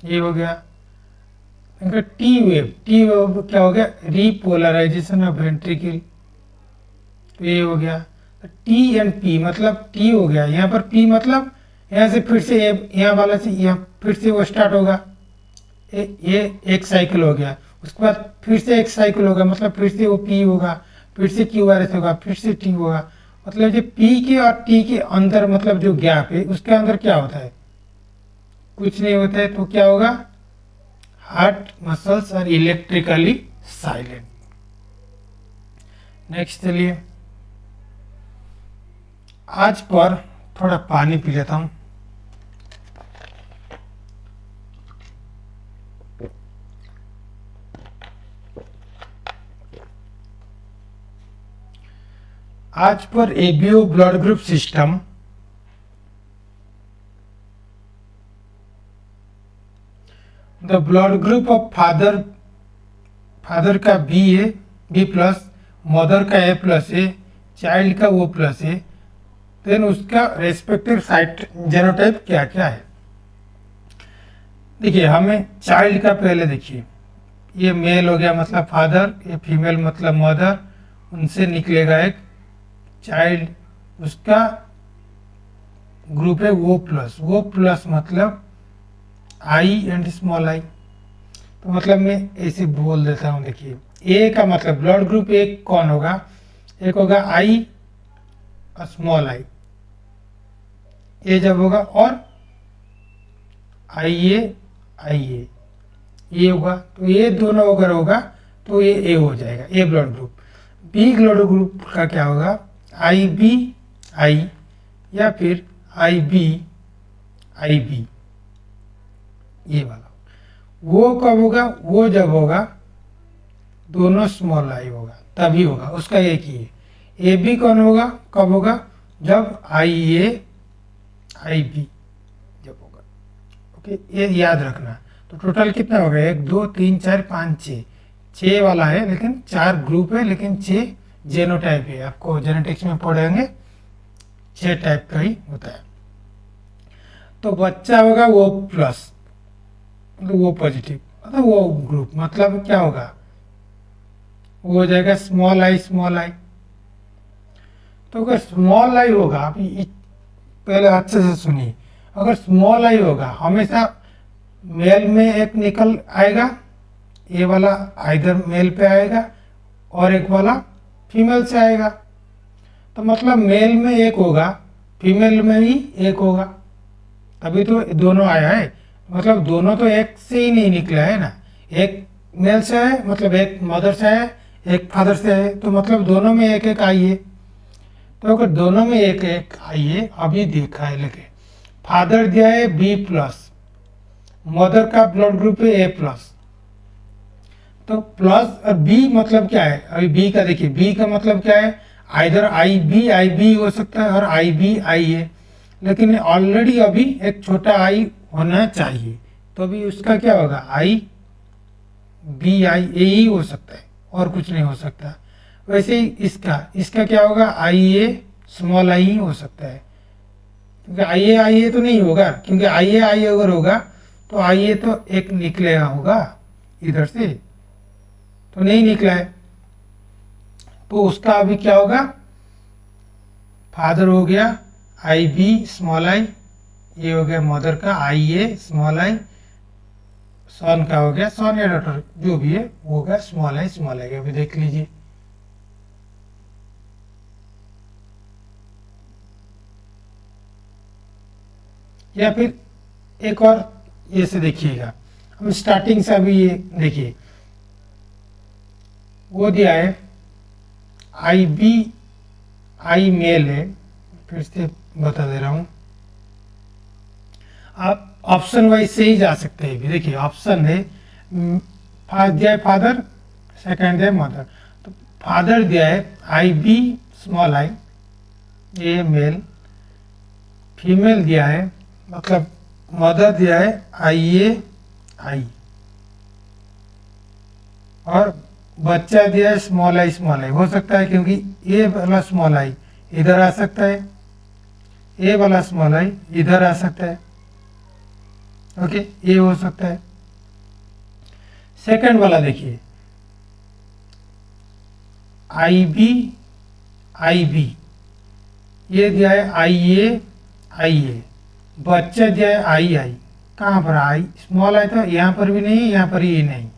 ये हो गया। टी वेव क्या हो गया, रीपोलराइजेशन ऑफ वेंट्रिकल, तो ये हो गया। टी एंड पी मतलब टी हो गया, यहाँ पर पी मतलब यहाँ से फिर से यहाँ वाला से यहाँ फिर से वो स्टार्ट होगा, ये एक साइकिल हो गया, उसके बाद फिर से एक साइकिल होगा, मतलब फिर से वो पी होगा, फिर से क्यू आर एस होगा, फिर से टी होगा। मतलब जो पी के और टी के अंदर मतलब जो गैप है उसके अंदर क्या होता है, कुछ नहीं होता है। तो क्या होगा, heart muscles are electrically silent. Next चलिए, आज पर थोड़ा पानी पी लेता हूँ। आज पर ABO blood group system the blood group of father का बी है, बी प्लस, मदर का ए प्लस है, चाइल्ड का ओ प्लस है, देन उसका रेस्पेक्टिव साइट जेनोटाइप क्या क्या है। देखिए हमें चाइल्ड का पहले देखिए, ये मेल हो गया मतलब फादर, ये फीमेल मतलब मदर, उनसे निकलेगा एक चाइल्ड, उसका ग्रुप है वो प्लस मतलब आई एंड स्मॉल आई। तो मतलब मैं ऐसे बोल देता हूँ, देखिए ए का मतलब ब्लड ग्रुप एक कौन होगा, एक होगा आई और स्मॉल आई, ये जब होगा, और IA ये होगा, तो ये दोनों अगर होगा तो ये ए हो जाएगा, A blood group. B blood group का क्या होगा, IBI या फिर IBIB, ये वाला। वो कब होगा, वो जब होगा दोनों स्मॉल आई होगा तभी होगा, उसका एक ही है। AB कौन होगा, कब होगा, जब IAIB जब होगा। ओके, ये याद रखना। तो टोटल कितना हो गया, 1 2 3 4 5 6, 6 वाला है, लेकिन 4 ग्रुप है, लेकिन 6 जेनोटाइप है। आपको जेनेटिक्स में पढ़ेंगे 6 टाइप का ही होता है। तो बच्चा होगा वो प्लस, मतलब वो पॉजिटिव, मतलब वो ग्रुप, मतलब क्या होगा, वो हो जाएगा स्मॉल आई। तो अगर स्मॉल आई होगा, अभी पहले अच्छे से सुनिए, अगर स्मॉल आई होगा हमेशा मेल में एक निकल आएगा, ये वाला आइदर मेल पे आएगा और एक वाला फीमेल से आएगा। तो मतलब मेल में एक होगा, फीमेल में भी एक होगा, तभी तो दोनों आया है। मतलब दोनों तो एक से ही नहीं निकला है ना, एक मेल से है, मतलब एक मदर से है, एक फादर से है, तो मतलब दोनों में एक एक आई है। तो अगर दोनों में एक एक आई है, अभी देखा है, लेके फादर दिया है B+, मदर का ब्लड ग्रुप है A+, तो प्लस और B मतलब क्या है, अभी B का देखिए, B का मतलब क्या है, आइदर IB हो सकता है और IBIA, लेकिन ऑलरेडी अभी एक छोटा आई होना चाहिए, तो अभी उसका क्या होगा, IBIA ही हो सकता है, और कुछ नहीं हो सकता। वैसे ही इसका क्या होगा, IA स्मॉल आई ही हो सकता है, क्योंकि IA तो नहीं होगा, क्योंकि IA अगर होगा तो IA तो एक निकलेगा होगा इधर से, तो नहीं निकला है, तो उसका अभी क्या होगा, फादर हो गया IB स्मॉल आई, ये हो गया मदर का IA स्मॉल आई, सन का हो गया, सन या डॉटर जो भी है वो होगा स्मॉल आई। अभी देख लीजिए, या फिर एक और ये से देखिएगा, हम स्टार्टिंग से अभी ये देखिए, वो दिया है IBI मेल है, फिर से बता दे रहा हूँ, आप ऑप्शन वाइज से ही जा सकते हैं। भी देखिए ऑप्शन है, फर्स्ट दिया है फादर, सेकंड दिया है मदर, तो फादर दिया है IB स्मॉल आई, ये मेल, फीमेल दिया है, मतलब मदर दिया है IAI, और बच्चा दिया है स्मॉल आई। हो सकता है क्योंकि ये वाला स्मॉल आई इधर आ सकता है, ये वाला स्मॉल आई इधर आ सकता है, ओके, ये हो सकता है। सेकंड वाला देखिए, IBIB, ये दिया है IA, बच्चा दिया है II, कहाँ पर आई, स्मॉल आई तो यहाँ पर भी नहीं, यहाँ पर ही नहीं,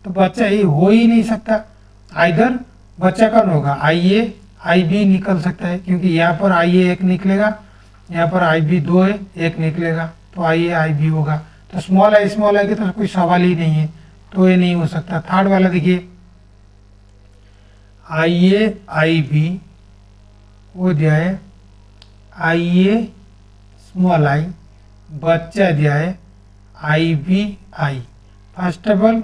तो बच्चा ये हो ही नहीं सकता। आइधर बच्चा कौन होगा, IAIB निकल सकता है, क्योंकि यहाँ पर IA एक निकलेगा, यहाँ पर IB 2 है, एक निकलेगा, तो IAIB होगा। तो स्मॉल आई की तो कोई सवाल ही नहीं है, तो ये नहीं हो सकता। थर्ड वाला देखिए, IAIB, वो दिया है IA स्मॉल आई, बच्चा दिया है IBI। फर्स्ट ऑफ ऑल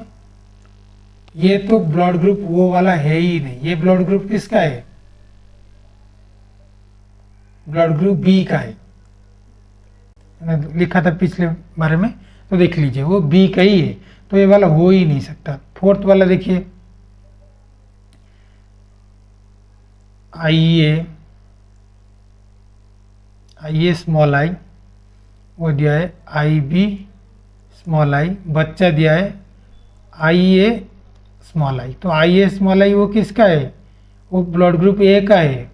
ये तो ब्लड ग्रुप वो वाला है ही नहीं, ये ब्लड ग्रुप किसका है, ब्लड ग्रुप B का है, मैंने लिखा था पिछले बारे में, तो देख लीजिए वो B का ही है, तो ये वाला हो ही नहीं सकता। फोर्थ वाला देखिए, IA स्मॉल आई, वो दिया है IB स्मॉल आई, बच्चा दिया है IA स्मॉल आई, तो IA स्मॉल आई वो किसका है, वो ब्लड ग्रुप A का है,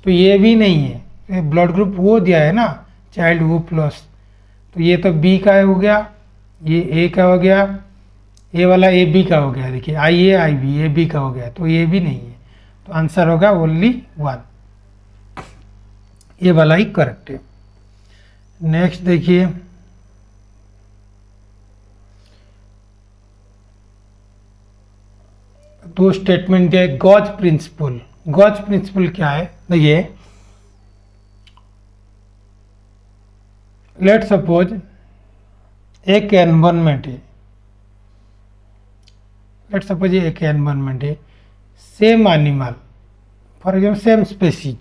तो ये भी नहीं है, ब्लड ग्रुप वो दिया है ना, चाइल्ड वो प्लस, तो ये तो B का हो गया, ये A का हो गया, ये वाला AB का हो गया, देखिए IAIB AB का हो गया, तो ये भी नहीं है, तो आंसर होगा ओनली 1। ये वाला ही करेक्ट है। नेक्स्ट देखिए, दो स्टेटमेंट दिया है। गॉज प्रिंसिपल, गॉज प्रिंसिपल क्या है? देखिए, लेट सपोज एक एनवायरनमेंट है, लेट सपोज ये एक एनवायरनमेंट है, same animal, for example same species,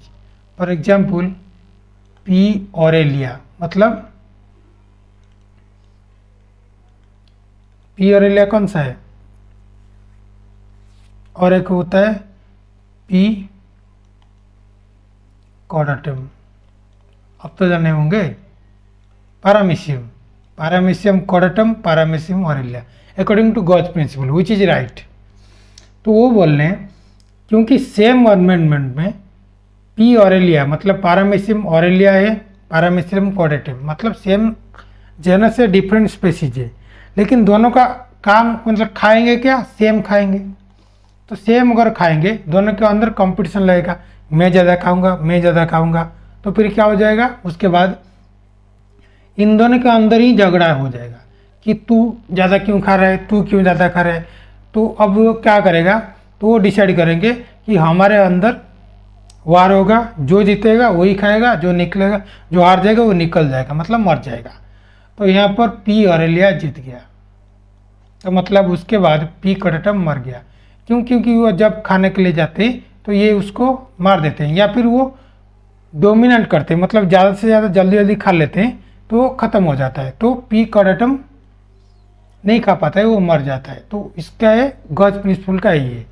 for example P aurelia, मतलब पी ऑरेलिया कौन सा है, और एक होता है पी कॉर्डाटम, अब तो जाने होंगे, paramecium, paramecium caudatum, paramecium aurelia, according to Gause principle which is right. तो वो बोल रहे हैं क्योंकि सेम एनवायरनमेंट में पी ऑरेलिया मतलब पैरामीशियम ऑरेलिया है, पैरामीशियम कॉर्डाटम मतलब सेम जेनस से डिफरेंट स्पेसीज है, लेकिन दोनों का काम मतलब खाएंगे क्या, सेम खाएंगे। तो सेम अगर खाएंगे, दोनों के अंदर कंपटीशन लगेगा, मैं ज़्यादा खाऊंगा, मैं ज़्यादा खाऊंगा, तो फिर क्या हो जाएगा, उसके बाद इन दोनों के अंदर ही झगड़ा हो जाएगा कि तू ज़्यादा क्यों खा रहा है, तू क्यों ज़्यादा खा रहा है। तो अब वो क्या करेगा, तो वो डिसाइड करेंगे कि हमारे अंदर वार होगा, जो जीतेगा वही खाएगा, जो निकलेगा, जो हार जाएगा वो निकल जाएगा, मतलब मर जाएगा। तो यहाँ पर पी ऑरेलिया जीत गया, तो मतलब उसके बाद पी कॉर्डाटम मर गया। क्यों? क्योंकि वो जब खाने के लिए जाते हैं तो ये उसको मार देते हैं, या फिर वो डोमिनेट करते हैं, मतलब ज़्यादा से ज़्यादा जल्दी जल्दी खा लेते हैं, तो वो ख़त्म हो जाता है, तो पी कॉर्डाटम नहीं खा पाता है, वो मर जाता है। तो इसका है गॉज प्रिंसिपल का ही है।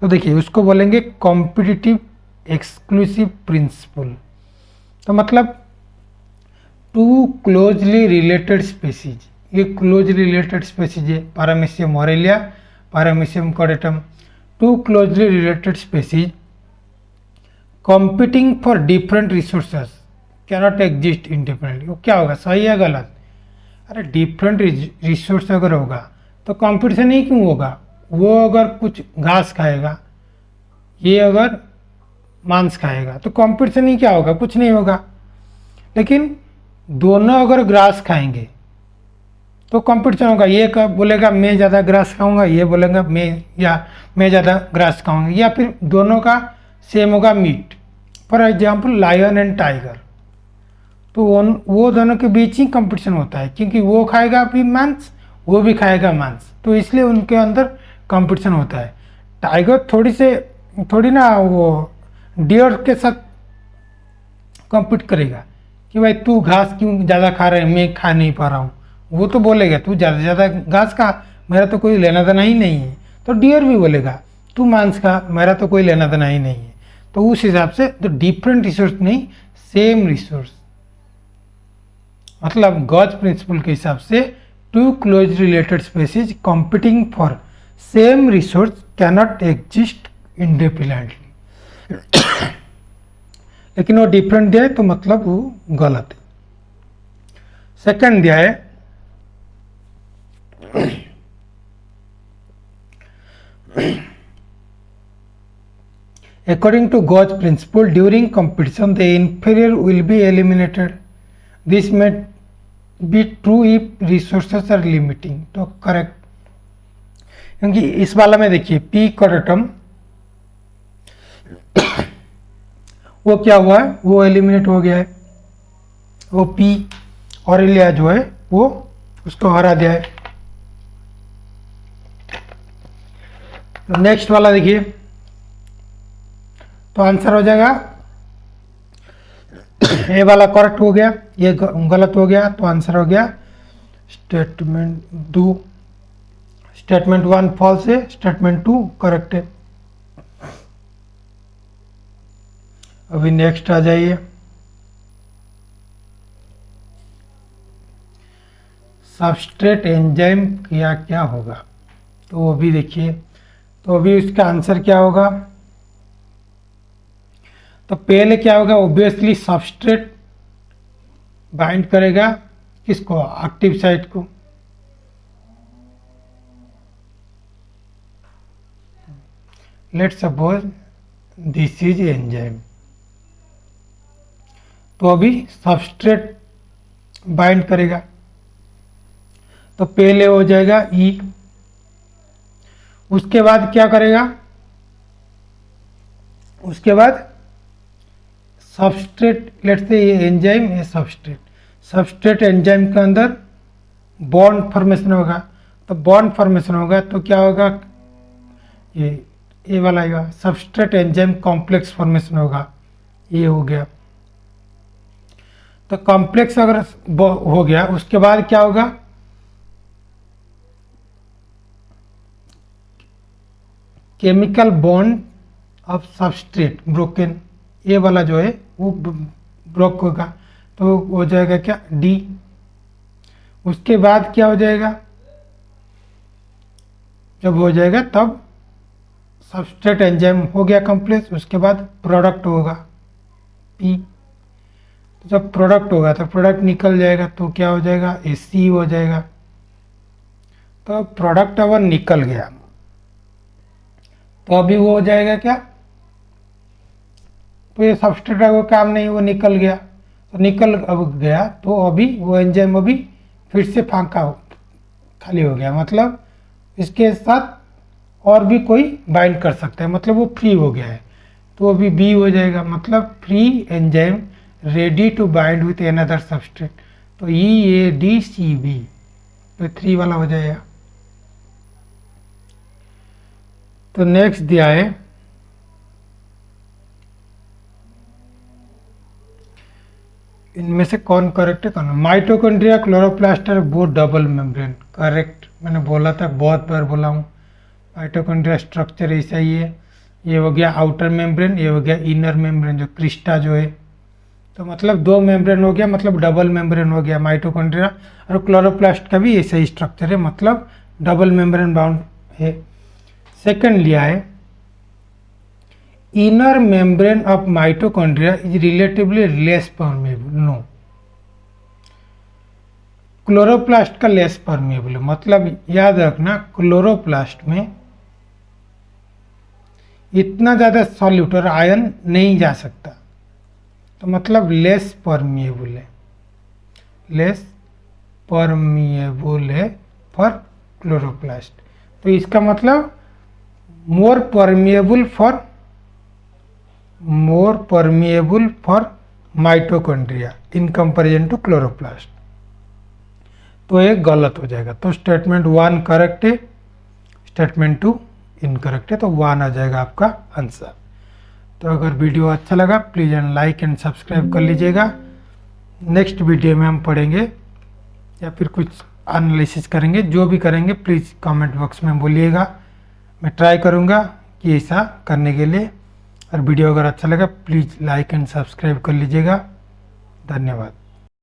तो देखिए, उसको बोलेंगे कॉम्पिटिटिव एक्सक्लूसिव प्रिंसिपल। तो मतलब टू क्लोजली रिलेटेड स्पेसीज, ये क्लोजली रिलेटेड स्पेसीज है, paramecium aurelia, paramecium caudatum, two closely related species competing for different resources cannot exist independently। वो क्या होगा, सही है गलत? अरे डिफरेंट रिसोर्स अगर होगा तो कंपटीशन ही क्यों होगा? वो अगर कुछ घास खाएगा, ये अगर मांस खाएगा, तो कंपटीशन ही क्या होगा, कुछ नहीं होगा। लेकिन दोनों अगर ग्रास खाएंगे तो कंपटीशन होगा, ये बोलेगा मैं ज़्यादा ग्रास खाऊंगा, ये बोलेगा मैं ज़्यादा ग्रास खाऊंगा, या फिर दोनों का सेम होगा meat, for example lion and tiger. तो वो दोनों के बीच ही कंपटीशन होता है, क्योंकि वो खाएगा भी मांस, वो भी खाएगा मांस, तो इसलिए उनके अंदर कंपटीशन होता है। टाइगर थोड़ी ना वो डियर के साथ कम्पीट करेगा कि भाई तू घास क्यों ज़्यादा खा रहे हैं, मैं खा नहीं पा रहा हूँ। वो तो बोलेगा तू ज़्यादा से ज़्यादा घास खा, मेरा तो कोई लेना देना ही नहीं है। तो डियर भी बोलेगा तू मांस खा, मेरा तो कोई लेना देना ही नहीं है। तो उस हिसाब से तो डिफरेंट रिसोर्स नहीं, सेम रिसोर्स, मतलब गॉज प्रिंसिपल के हिसाब से two close related species competing for same resource cannot exist independently. लेकिन वो डिफरेंट दिया है तो मतलब वो गलत है। सेकंड दिया है according to Gauge principle during competition the inferior will be eliminated, this may be true if resources are limiting। तो करेक्ट, क्योंकि इस वाला में देखिए पी कॉर्डाटम वो क्या हुआ है, वो एलिमिनेट हो गया है, वो पी ऑरेलिया जो है वो उसको हरा दिया है। तो नेक्स्ट वाला देखिए, तो आंसर हो जाएगा ये वाला करेक्ट हो गया, ये गलत हो गया, तो आंसर हो गया स्टेटमेंट 1 फॉल्स है, स्टेटमेंट 2 करेक्ट है। अभी नेक्स्ट आ जाइए, सबस्ट्रेट एंजाइम क्या क्या होगा, तो वो भी देखिए। तो अभी उसका आंसर क्या होगा, तो पहले क्या होगा, ऑब्वियसली सबस्ट्रेट बाइंड करेगा किसको, एक्टिव साइट को। Let's suppose this is enzyme, तो अभी सबस्ट्रेट बाइंड करेगा, तो पहले हो जाएगा ई, उसके बाद क्या करेगा, उसके बाद सबस्ट्रेट, लेट्स से ये एंजाइम, ये सबस्ट्रेट एंजाइम के अंदर बॉन्ड फॉर्मेशन होगा, तो बॉन्ड फॉर्मेशन होगा तो क्या होगा, ये वाला आएगा, सबस्ट्रेट एंजाइम कॉम्प्लेक्स फॉर्मेशन होगा, ये हो गया। तो कॉम्प्लेक्स अगर हो गया उसके बाद क्या होगा, chemical bond of substrate broken, ये वाला जो है वो ब्रोक होगा, तो हो जाएगा क्या, डी। उसके बाद क्या हो जाएगा, जब हो जाएगा तब सबस्ट्रेट एंजाइम हो गया कॉम्प्लेक्स, उसके बाद प्रोडक्ट होगा पी। तो जब प्रोडक्ट होगा तो प्रोडक्ट निकल जाएगा, तो क्या हो जाएगा, एसी हो जाएगा। तो प्रोडक्ट अगर निकल गया तो अभी वो हो जाएगा क्या, तो ये सबस्ट्रेट का कोई काम नहीं, वो निकल गया, तो निकल अब गया तो अभी वो एंजाइम अभी फिर से खाली हो गया, मतलब इसके साथ और भी कोई बाइंड कर सकता है, मतलब वो फ्री हो गया है, तो अभी बी हो जाएगा, मतलब free enzyme ready to bind with another substrate, तो EADCB, तो 3 वाला हो जाएगा। तो नेक्स्ट दिया है इनमें से कौन करेक्ट है, कौन, माइटोकॉन्ड्रिया क्लोरोप्लास्ट और बोथ डबल मेम्ब्रेन, करेक्ट। मैंने बोला था, बहुत बार बोला हूँ, माइटोकॉन्ड्रिया स्ट्रक्चर ऐसा ही है, ये हो गया आउटर मेम्ब्रेन, ये हो गया इनर मेम्ब्रेन, जो क्रिस्टा जो है, तो मतलब 2 मेम्ब्रेन हो गया, मतलब डबल मेम्ब्रेन हो गया माइटोकॉन्ड्रिया, और क्लोरोप्लास्ट का भी ऐसा ही स्ट्रक्चर है, मतलब डबल मेम्ब्रेन बाउंड है। सेकंड लिया है, inner membrane of mitochondria is relatively less permeable, no, chloroplast का लेस परमेबल है, मतलब याद रखना क्लोरोप्लास्ट में इतना ज़्यादा सॉल्यूट और आयन नहीं जा सकता, तो मतलब लेस परमिएबल है, लेस परमिएबल है फॉर क्लोरोप्लास्ट, तो इसका मतलब more permeable for mitochondria in comparison to chloroplast, तो ये गलत हो जाएगा। तो स्टेटमेंट 1 करेक्ट है, स्टेटमेंट 2 इनकरेक्ट है, तो 1 आ जाएगा आपका आंसर। तो अगर वीडियो अच्छा लगा प्लीज़ लाइक एंड सब्सक्राइब कर लीजिएगा। नेक्स्ट वीडियो में हम पढ़ेंगे या फिर कुछ एनालिसिस करेंगे, जो भी करेंगे प्लीज़ कमेंट बॉक्स में बोलिएगा, मैं ट्राई करूँगा कि ऐसा करने के लिए। और वीडियो अगर अच्छा लगा प्लीज़ लाइक एंड सब्सक्राइब कर लीजिएगा। धन्यवाद।